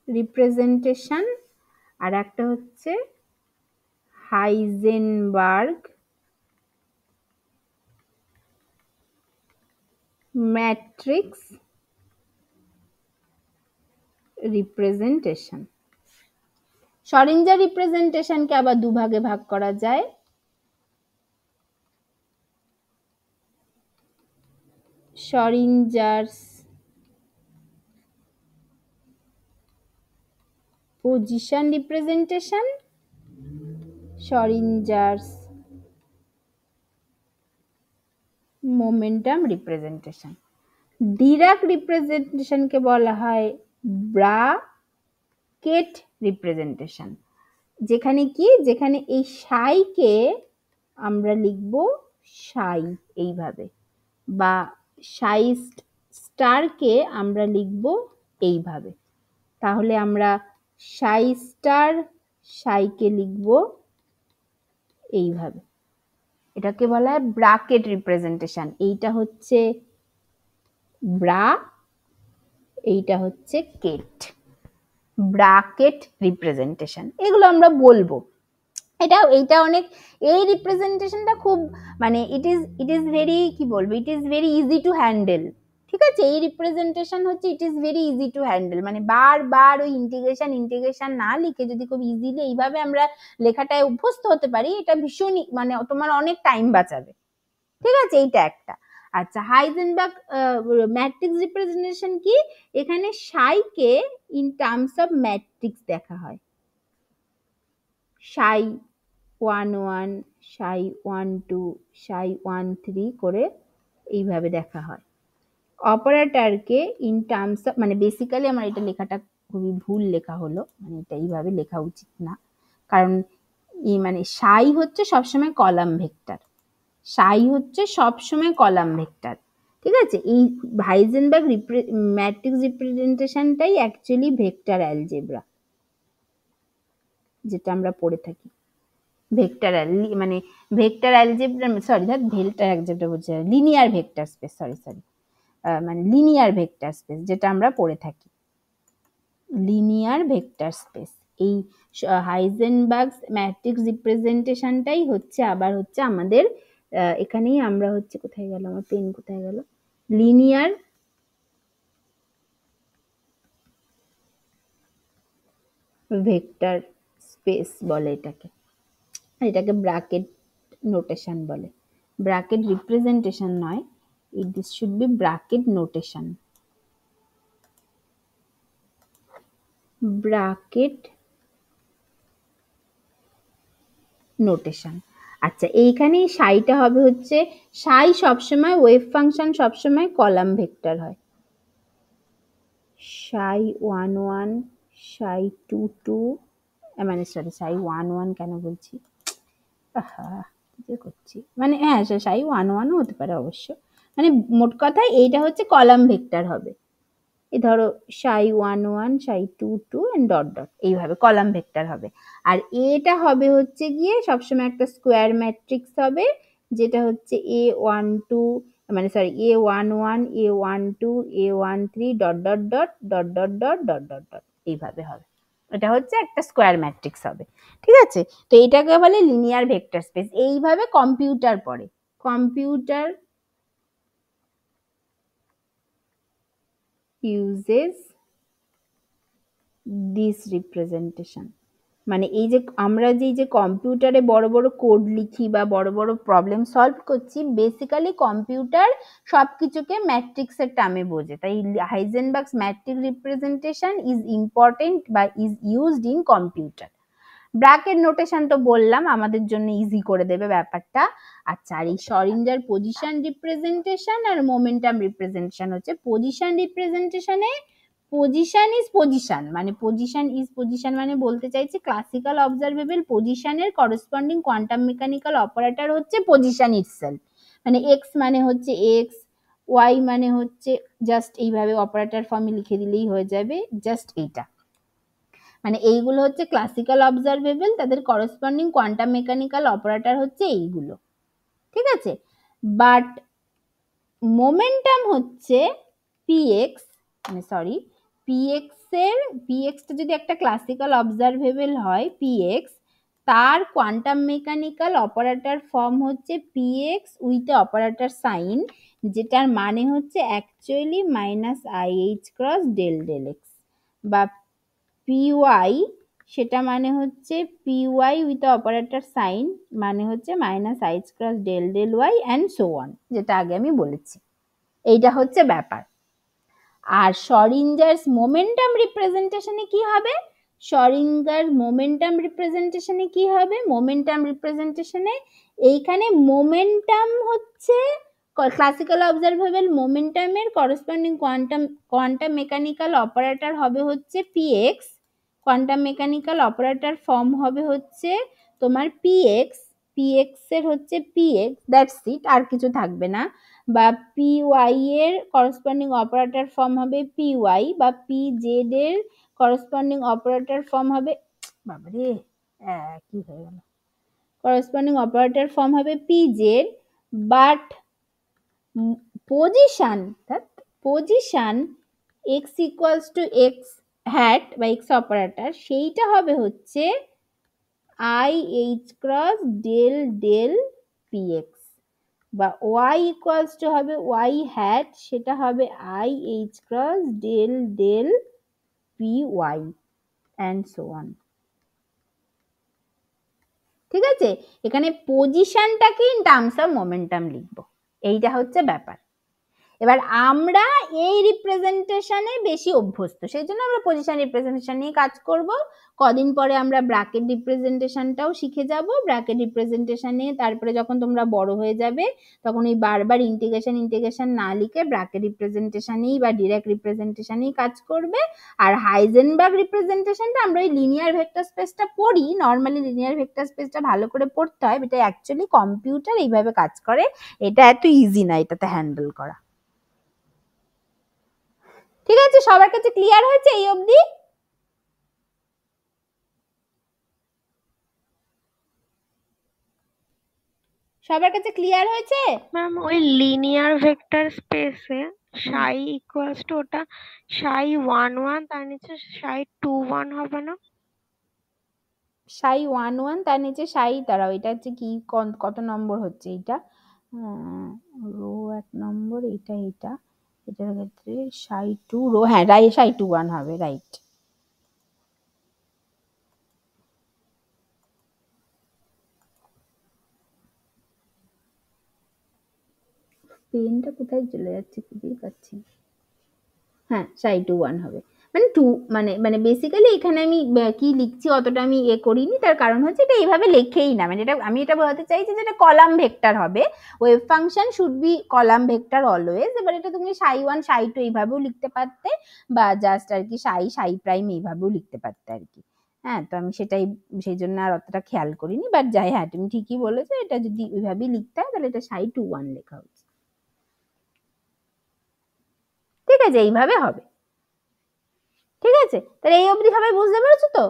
রিপ্রেজেন্টেশন, আর একটা হচ্ছে হাইজেনবার্গ ম্যাট্রিক্স রিপ্রেজেন্টেশন। শরিঞ্জার রিপ্রেজেন্টেশনকে আবার 2 ভাগে ভাগ করা যায়, Schrodinger's position representation, Schrodinger's momentum representation. Dirac রিপ্রেজেন্টেশনকে বলা হয় ব্রাকেট রিপ্রেজেন্টেশন, যেখানে কি, যেখানে এই সাইকে আমরা লিখব সাই এইভাবে, বা সাই স্টারকে আমরা লিখব এইভাবে। তাহলে আমরা সাই স্টার সাইকে লিখব এইভাবে, এটাকে বলা হয় ব্রাকেট রিপ্রেজেন্টেশন। এইটা হচ্ছে ব্রা, এইটা হচ্ছে কেট, ব্রাকেট রিপ্রেজেন্টেশন। এগুলো আমরা বলবো। এইটা অনেক, এই রিপ্রেজেন্টেশনটা খুব মানে ইট ইজ ভেরি, কি বলবো, it is very easy to handle. ঠিক আছে, এই রিপ্রেজেন্টেশন হচ্ছে it is very easy to handle, মানে বারবার ওই ইন্টিগ্রেশন না লিখে যদি খুব ইজিলি এইভাবে আমরা লেখাটায় অভ্যস্ত হতে পারি, এটা ভীষণ মানে তোমার অনেক টাইম বাঁচাবে। ঠিক আছে, এইটা একটা। আচ্ছা, হাইজেনবার্গ ম্যাট্রিক্স রিপ্রেজেন্টেশন কি? এখানে সাইকে ইন টার্মস অফ ম্যাট্রিক্স দেখা হয়, সাই 1 1, সাই 1 2, সাই 1 3 করে এইভাবে দেখা হয়। অপারেটরকে ইন টার্মস অফ, মানে বেসিক্যালি আমার এটা লেখাটা খুবই ভুল লেখা হলো, মানে এটা এইভাবে লেখা উচিত না, কারণ মানে সাই হচ্ছে সবসময় কলাম ভেক্টর, সাই হচ্ছে সবসময় কলাম ভেক্টর, ঠিক আছে? এই হাইজেনবার্গ ম্যাট্রিক্স রিপ্রেজেন্টেশনটাই অ্যাকচুয়ালি ভেক্টর অ্যালজেব্রা, যেটা আমরা পড়ে থাকি। ভেক্টর মানে vector algebra, sorry vector algebra বলছি, লিনিয়ার ভেক্টর স্পেস, সরি মানে লিনিয়ার ভেক্টর স্পেস যেটা আমরা পড়ে থাকি, লিনিয়ার ভেক্টর স্পেস। এই হাইজেনবার্গ ম্যাট্রিক্স রিপ্রেজেন্টেশনটাই হচ্ছে আবার হচ্ছে আমাদের এখানেই আমরা হচ্ছে, কোথায় গেল আমার পেন, কোথায় গেল, লিনিয়ার ভেক্টর স্পেস বলে এটাকে, এটাকে ব্র্যাকেট নোটেশন বলে, ব্র্যাকেট রিপ্রেজেন্টেশন নয়, this should be bracket notation, bracket notation. আচ্ছা, এইখানে সাইটা হবে হচ্ছে, সাই সবসময় ওয়েভ ফাংশন সবসময় কলাম ভেক্টর হয়, সাই 1 1, সাই 2 2, মানে সরি সাই 1 1 কেন বলছি, করছি মানে হ্যাঁ সাই 1 1 হতে পারে অবশ্য, মানে মোট কথা এইটা হচ্ছে কলাম ভেক্টর হবে, এই ধরো সাই 1 1, সাই 2 2 এন্ড ডট ডট, এইভাবে কলাম ভেক্টর হবে। আর এটা হবে হচ্ছে গিয়ে সবসময় একটা স্কোয়ার ম্যাট্রিক্স হবে, যেটা হচ্ছে A12, মানে sorry A11, A12, A13 dot dot dot dot dot dot dot dot dot, এইভাবে হবে, এটা হচ্ছে একটা স্কোয়ার ম্যাট্রিক্স হবে, ঠিক আছে? তো এটাকে বলে লিনিয়ার ভেক্টর স্পেস। এইভাবে কম্পিউটার পড়ে, কম্পিউটার uses this representation, মানে এই যে আমরা যে কম্পিউটারে বড় বড় কোড লিখি বা বড় বড় প্রবলেম সলভ করছি, বেসিক্যালি কম্পিউটার সবকিছুকে ম্যাট্রিক্সের টার্মে বোঝে, তাই হাইজেনবার্গস ম্যাট্রিক্স রিপ্রেজেন্টেশন ইজ ইম্পর্টেন্ট বা is used in computer. Bracket notation তো বললাম আমাদের জন্য ইজি করে দেবে ব্যাপারটা। আচ্ছা, আর এই শরিঞ্জার পজিশন রিপ্রেজেন্টেশন আর মোমেন্টাম রিপ্রেজেন্টেশন হচ্ছে, পজিশন রিপ্রেজেন্টেশনে পজিশন ইজ পজিশন, মানে পজিশন ইজ পজিশন মানে বলতে চাইছি ক্লাসিক্যাল অবজারভেবল পজিশনের করসপন্ডিং কোয়ান্টাম মেকানিক্যাল অপারেটর হচ্ছে পজিশন ইটসেলফ, মানে এক্স মানে হচ্ছে এক্স, ওয়াই মানে হচ্ছে জাস্ট এইভাবে অপারেটর ফর্মে লিখে দিলেই হয়ে যাবে, জাস্ট এইটা, মানে এইগুলো হচ্ছে ক্লাসিক্যাল অবজারভেবল, তাদের করসপন্ডিং কোয়ান্টাম মেকানিক্যাল অপারেটর হচ্ছে এইগুলো, ঠিক আছে? বাট মোমেন্টাম হচ্ছে পিএক্স, মানে সরি পিএক্সটা যদি একটা ক্লাসিক্যাল অবজারভেবল হয় পিএক্স, তার কোয়ান্টাম মেকানিক্যাল অপারেটর ফর্ম হচ্ছে পিএক্স উইথ অপারেটর সাইন, যেটার মানে হচ্ছে actually minus IH cross del del x, বা পিওয়াই, সেটা মানে হচ্ছে পিওয়াই উইথ অপারেটর সাইন, মানে হচ্ছে minus Aich cross del del Y and so on, যেটা আগে আমি বলেছি, এইটা হচ্ছে ব্যাপার। আর শরিঞ্জার্স মোমেন্টাম রিপ্রেজেন্টেশনে কি হবে, শরিঞ্জার মোমেন্টাম রিপ্রেজেন্টেশনে কি হবে, মোমেন্টাম রিপ্রেজেন্টেশনে এইখানে মোমেন্টাম হচ্ছে ক্লাসিক্যাল অবজারভেবল মোমেন্টামের করসপন্ডিং কোয়ান্টাম মেকানিক্যাল অপারেটর হবে হচ্ছে p x, quantum mechanical operator form হবে হচ্ছে তোমার পিএক্স, পিএক্স এর হচ্ছে পিএক্স, দ্যাটস ইট, আর কিছু থাকবে না, বা পি ওয়াই এর করসপন্ডিং অপারেটর ফর্ম হবে পি ওয়াই, বা পি জেড এর করসপন্ডিং অপারেটর ফর্ম হবে, বাবারে কি হয়ে গেল, করসপন্ডিং অপারেটর ফর্ম হবে P Z, but position X equals to X hat বা এক্স অপারেটর, সেইটা হবে হচ্ছে I H cross del del P X, বা ওয়াই ইকুয়ালস টু হবে ওয়াই হ্যাট, সেটা হবে I H cross del del P Y and so on, ঠিক আছে? এখানে পজিশনটাকে ইন টার্মস অফ মোমেন্টাম লিখবো। এইটা হচ্ছে ব্যাপার। এবার আমরা এই রিপ্রেজেন্টেশনে বেশি অভ্যস্ত, সেই জন্য আমরা পজিশন রিপ্রেজেন্টেশন নিয়ে কাজ করব। কদিন পরে আমরা ব্র্যাকেট রিপ্রেজেন্টেশনটাও শিখে যাব। ব্র্যাকেট রিপ্রেজেন্টেশন নিয়ে তারপরে যখন তোমরা বড় হয়ে যাবে তখন এই বারবার ইন্টিগ্রেশন না লিখে ব্র্যাকেট রিপ্রেজেন্টেশনেই বা ডিরেক্ট রিপ্রেজেন্টেশনেই কাজ করবে। আর হাইজেনবার্গ রিপ্রেজেন্টেশনটা আমরা ওই লিনিয়ার ভেক্টর স্পেসটা পড়ি, নর্মালি লিনিয়ার ভেক্টর স্পেসটা ভালো করে পড়তে হয়, এটা অ্যাকচুয়ালি কম্পিউটার এইভাবে কাজ করে, এটা এত ইজি না এটাতে হ্যান্ডেল করা। ঠিক আছে, সবার কাছে ক্লিয়ার হয়েছে এই অবধি? সবার কাছে ক্লিয়ার হয়েছে? ম্যাম ওই লিনিয়ার ভেক্টর স্পেসে সাই ইকুয়ালস টু ওটা সাই 1 1 তার নিচে সাই 2 1 হবে না? সাই 1 1 তার নিচে সাই, দাঁড়াও এটা হচ্ছে কি, কত নম্বর হচ্ছে এটা, রো 1 নম্বর, এটা এটার ক্ষেত্রে সাই 2 রো, হ্যাঁ সাই 2 1 হবে, রাইট। পেনটা কোথায় চলে যাচ্ছে খুঁজেই পাচ্ছি, হ্যাঁ সাই 2 1 হবে। মানে 2 মানে বেসিক্যালি এখানে আমি কি লিখছি অতটা আমি করিনি, তার কারণ হচ্ছে এটা এইভাবে লেখেই না, মানে এটা আমি এটা বলতে চাইছি যে এটা কলাম ভেক্টর হবে, wave function should be column vector always. এবার এটা তুমি সাই 1 সাই 2 এইভাবেও লিখতে পারতে, বা জাস্ট আর কি সাই প্রাইম এইভাবেও লিখতে পারতে আর কি। হ্যাঁ, তো আমি সেটাই সেই জন্য আর অতটা খেয়াল করিনি, বাট যাই, হ্যাঁ তুমি ঠিকই বলেছো, এটা যদি ওইভাবেই লিখতে হয় তাহলে এটা সাই 2 1 লেখা হচ্ছে। ঠিক আছে, এইভাবে হবে। ঠিক আছে, তাহলে এই অবধি সবাই বুঝতে পেরেছো তো?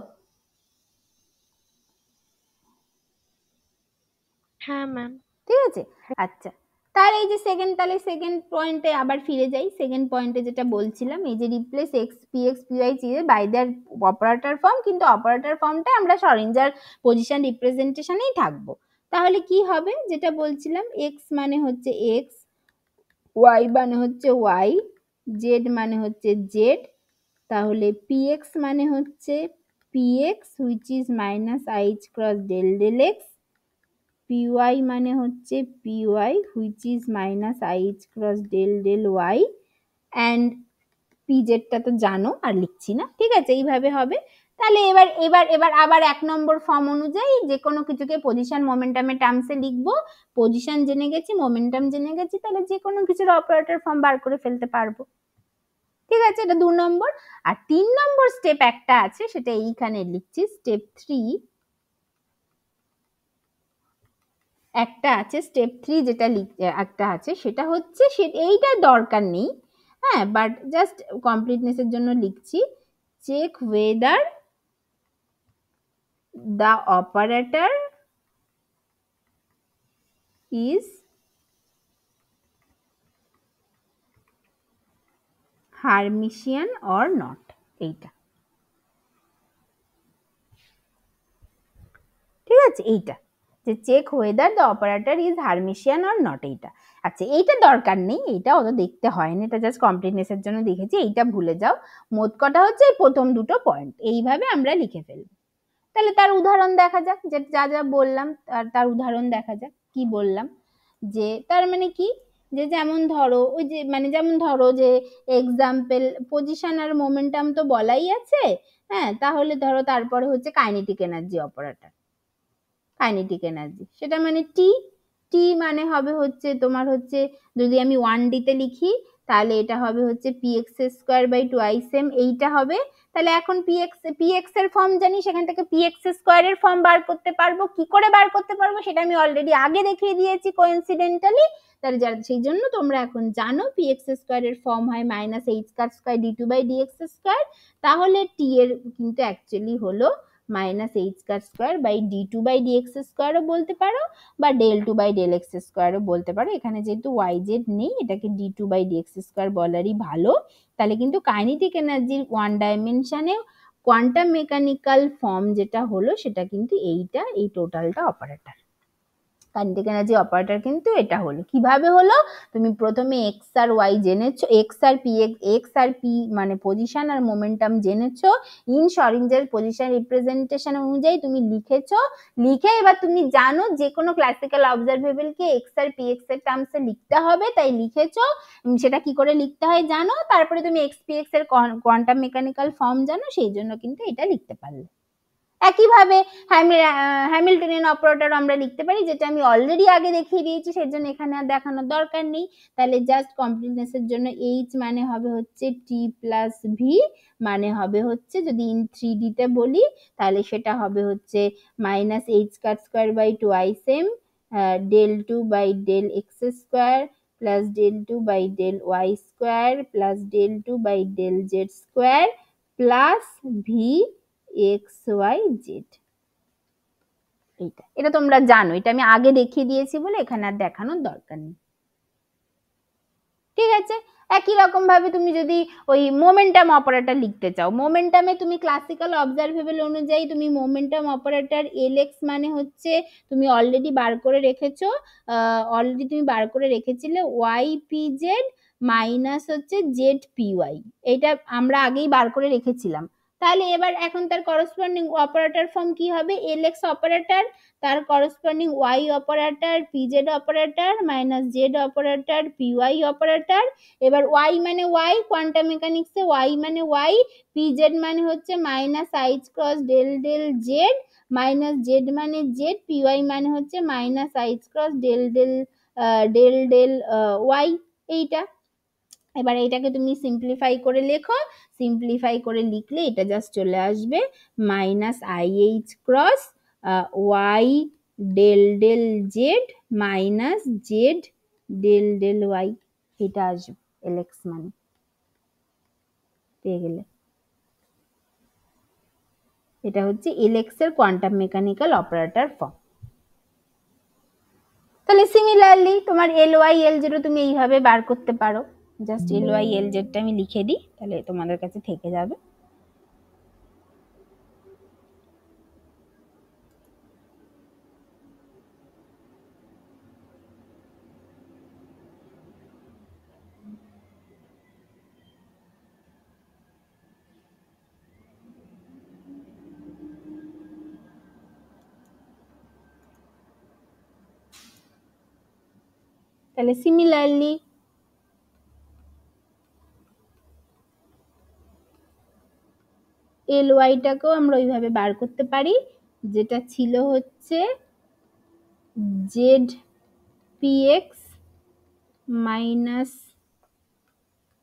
হ্যাঁ ম্যাম। ঠিক আছে, আচ্ছা। তার এই যে তাহলে সেকেন্ড পয়েন্টে আবার ফিরে যাই। সেকেন্ড পয়েন্টে যেটা বলছিলাম, এই যে replace x p x P y চিজে বাই দেয়ার অপারেটর ফর্ম, কিন্তু অপারেটর ফর্মটা আমরা সরেঞ্জার পজিশন রিপ্রেজেন্টেশনেই থাকবো। তাহলে কি হবে, যেটা বলছিলাম, এক্স মানে হচ্ছে এক্স, ওয়াই মানে হচ্ছে ওয়াই, জেড মানে হচ্ছে জেড, তাহলে px মানে হচ্ছে px which is minus i cross del del x, py মানে হচ্ছে py which is minus i cross del del y, and pz টা তো জানো আর লিখছি না। ঠিক আছে, এইভাবে হবে। তাহলে এবার এবার এবার আবার 1 নম্বর ফর্ম অনুযায়ী যে কোনো কিছুকে পজিশন মোমেন্টামের টার্মসে লিখবো। পজিশন জেনে গেছি, মোমেন্টাম জেনে গেছি, তাহলে যে কোনো কিছুর অপারেটর ফর্ম বার করে ফেলতে পারবো। ঠিক আছে, এটা 2 নম্বর। আর 3 নম্বর স্টেপ একটা আছে, সেটা এইখানে লিখছি, স্টেপ 3 একটা আছে, স্টেপ 3 যেটা একটা আছে, সেটা হচ্ছে এইটার দরকার নেই, হ্যাঁ, বাট জাস্ট কমপ্লিটনেসের জন্য লিখছি, check whether the operator is Hermitian or not, এইটা। ঠিক আছে, এইটা যে check whether the operator is Hermitian or not, এইটা। আচ্ছা, এইটা দরকার নেই, এইটা অত দেখতে হয় না, এটা জাস্ট কমপ্লিটনেসের জন্য দেখেছি, এইটা ভুলে যাও। মোট কথা হচ্ছে এই প্রথম দুটো পয়েন্ট এইভাবে আমরা লিখে ফেলবো। তাহলে তার উদাহরণ দেখা যাক, যে যা যা বললাম তার উদাহরণ দেখা যাক। কি বললাম, যে তার মানে কি, যে যেমন ধরো ওই যে যেমন ধরো যে এক্সাম্পল পজিশন আর মোমেন্টাম তো বলাই আছে, হ্যাঁ, তাহলে ধরো তারপরে হচ্ছে kinetic energy operator, kinetic energy, সেটা মানে টি, টি মানে হবে হচ্ছে তোমার হচ্ছে, যদি আমি 1D তে লিখি তাহলে এটা হবে হচ্ছে px স্কয়ার বাই 2m, এইটা হবে। তাহলে এখন px এর ফর্ম জানি, সেখান থেকে px স্কয়ার এর ফর্ম বার করতে পারবো। কি করে বার করতে পারবো সেটা আমি অলরেডি আগে দেখিয়ে দিয়েছি কোইন্সিডেন্টালি, তাহলে সেই জন্য তোমরা এখন জানো px স্কয়ার এর ফর্ম হয় minus H cut square d2 by dx square, তাহলে t এর কিন্তু অ্যাকচুয়ালি হলো minus H cut square by d2 by dx স্কয়ারও বলতে পারো, বা del 2 বাই del x স্কয়ারও বলতে পারো। এখানে যেহেতু yz নেই, এটাকে d2 বাই dx স্কয়ার বলারই ভালো। তাহলে কিন্তু কাইনেটিক এনার্জির ওয়ান ডাইমেনশনে কোয়ান্টাম মেকানিক্যাল ফর্ম যেটা হলো সেটা কিন্তু এইটা, এই টোটালটা অপারেটর। কাইনেটিক এনার্জি অপারেটর কিন্তু এটা হলো। কিভাবে হলো? তুমি প্রথমে এক্স আর ওয়াই জেনেছো, এক্স আর পি মানে পজিশন আর মোমেন্টাম জেনেছো, ইন শরিঞ্জার পজিশন রিপ্রেজেন্টেশন অনুযায়ী তুমি লিখেছো, লিখে এবার তুমি জানো যে কোনো ক্লাসিক্যাল অবজারভেবল কে এক্স আর পি এক্স এর টার্মসে লিখতে হবে, তাই লিখেছো। সেটা কি করে লিখতে হয় জানো, তারপরে তুমি এক্স পি এক্স এর কোয়ান্টাম মেকানিক্যাল ফর্ম জানো, সেই জন্য কিন্তু এটা লিখতে পারলে। একইভাবে হ্যামিল্টনিয়ান অপারেটর আমরা লিখতে পারি, যেটা আমি অলরেডি আগে দেখিয়ে দিয়েছি, সেই জন্য এখানে আর দেখানোর দরকার নেই। তাহলে জাস্ট কমপ্লিটনেসের জন্য এইচ মানে হবে হচ্ছে টি প্লাস ভি, মানে হবে হচ্ছে যদি ইন 3D তে বলি তাহলে সেটা হবে হচ্ছে minus H cut square by 2 del 2 by del X square plus del 2 by del Y square plus del 2 by del Z square plus V x Y Z. এটা তোমরা জানো, এটা আমি আগে দেখিয়ে দিয়েছি বলে এখানে আর দেখানোর দরকার নেই। ঠিক আছে, একই রকম ভাবে তুমি যদি ওই মোমেন্টাম অপারেটর লিখতে চাও, মোমেন্টামে তুমি ক্লাসিক্যাল অবজারভেবল অনুযায়ী তুমি মোমেন্টাম অপারেটর এলএক্স মানে হচ্ছে তুমি অলরেডি বার করে রেখেছো, ওয়াই পি জেড মাইনাস হচ্ছে জেড পি ওয়াই, এটা আমরা আগেই বার করে রেখেছিলাম। তাহলে এবার এখন তার করসপন্ডিং অপারেটর ফর্ম কি হবে? এলএক্স অপারেটর, তার corresponding y operator p z operator minus z operator p y operator. এবার ওয়াই মানে ওয়াই, কোয়ান্টাম মেকানিক্সে ওয়াই মানে ওয়াই, পিজেড মানে হচ্ছে মাইনাস আইচ cross del del Z minus z মানে জেড, পিওয়াই মানে হচ্ছে মাইনাস আইচ cross del del del del y. এইটা এবার এইটাকে তুমি সিম্পলিফাই করে লেখো, সিম্পলিফাই করে লিখলে এটা জাস্ট চলে আসবে minus IH cross Y del del Z minus Z del del Y, এটা আসবে এলএক্স মানে। পেয়ে গেলে? এটা হচ্ছে এলএক্স এর কোয়ান্টাম মেকানিক্যাল অপারেটর ফর্ম। তাহলে সিমিলারলি তোমার এল ওয়াই এল জেড তুমি এইভাবে বার করতে পারো। জাস্ট এল ওয়াই এল জেডটা আমি লিখে দিই, তাহলে তোমাদের কাছে থেকে যাবে। তাহলে সিমিলারলি এল ওয়াইটাকেও আমরা ওইভাবে বার করতে পারি, যেটা ছিল হচ্ছে z p x minus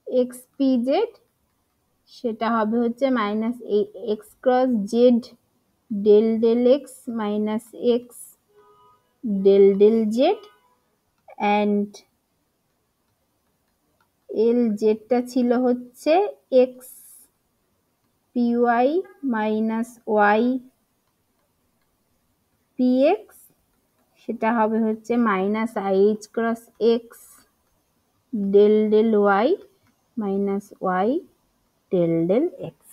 x p z, সেটা হবে হচ্ছে minus x cross z del del x minus x del del z, and l জেডটা ছিল হচ্ছে x P y minus y p x, সেটা হবে হচ্ছে minus IH cross x del del y minus y del del x.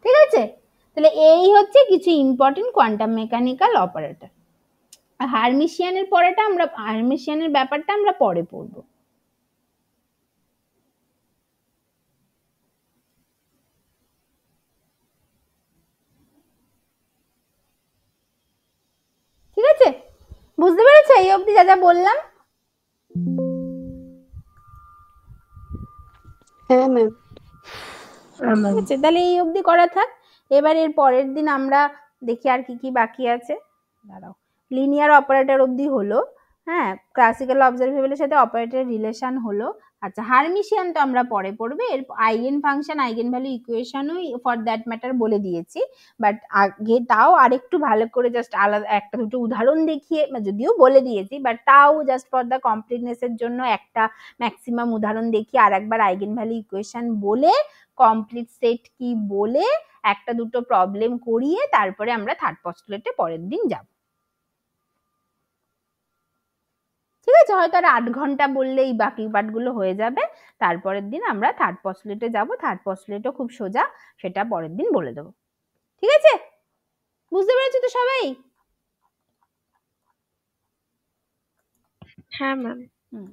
ঠিক আছে, তাহলে এই হচ্ছে কিছু ইম্পর্টেন্ট কোয়ান্টাম মেকানিক্যাল অপারেটর। হার্মিশিয়ানের ব্যাপারটা আমরা পরে পড়বো। ঠিক আছে, বুঝতে পেরেছো এই অবধি যা যা বললাম? হ্যাঁ ম্যাম। ঠিক আছে, তাহলে এই অবধি করা থাক। এবার এর পরের দিন আমরা দেখি আর কি কি বাকি আছে। দাঁড়াও, লিনিয়ার অপারেটর অবধি হলো, হ্যাঁ, ক্লাসিক্যাল অবজারভেবলের সাথে অপারেটর রিলেশন হলো। আচ্ছা, হার্মিশিয়ান তো আমরা পরে পড়বে, এর আইগেন ফাংশন আইগেন ভ্যালু ইকুয়েশনও ফর দ্যাট ম্যাটার বলে দিয়েছি, বাট আগে তাও আরেকটু ভালো করে জাস্ট আলাদা একটা দুটো উদাহরণ দেখিয়ে, যদিও বলে দিয়েছি বাট তাও জাস্ট ফর দ্য কমপ্লিটনেসের জন্য একটা ম্যাক্সিমাম উদাহরণ দেখিয়ে আর একবার আইগেন ভ্যালু ইকুয়েশন বলে কমপ্লিট সেট কি বলে একটা দুটো প্রবলেম করিয়ে তারপরে আমরা থার্ড পস্টুলেটে পরের দিন যাব। ঠিক আছে, হয়তো আর 8 ঘন্টা বললে এই বাকি পার্টগুলো হয়ে যাবে। তারপরের দিন আমরা থার্ড পস্টুলেটে যাব, থার্ড পস্টুলেটও খুব সোজা, সেটা পরের দিন বলে দেবো। ঠিক আছে, বুঝতে পেরেছো তো সবাই? হ্যাঁ ম্যাম। হুম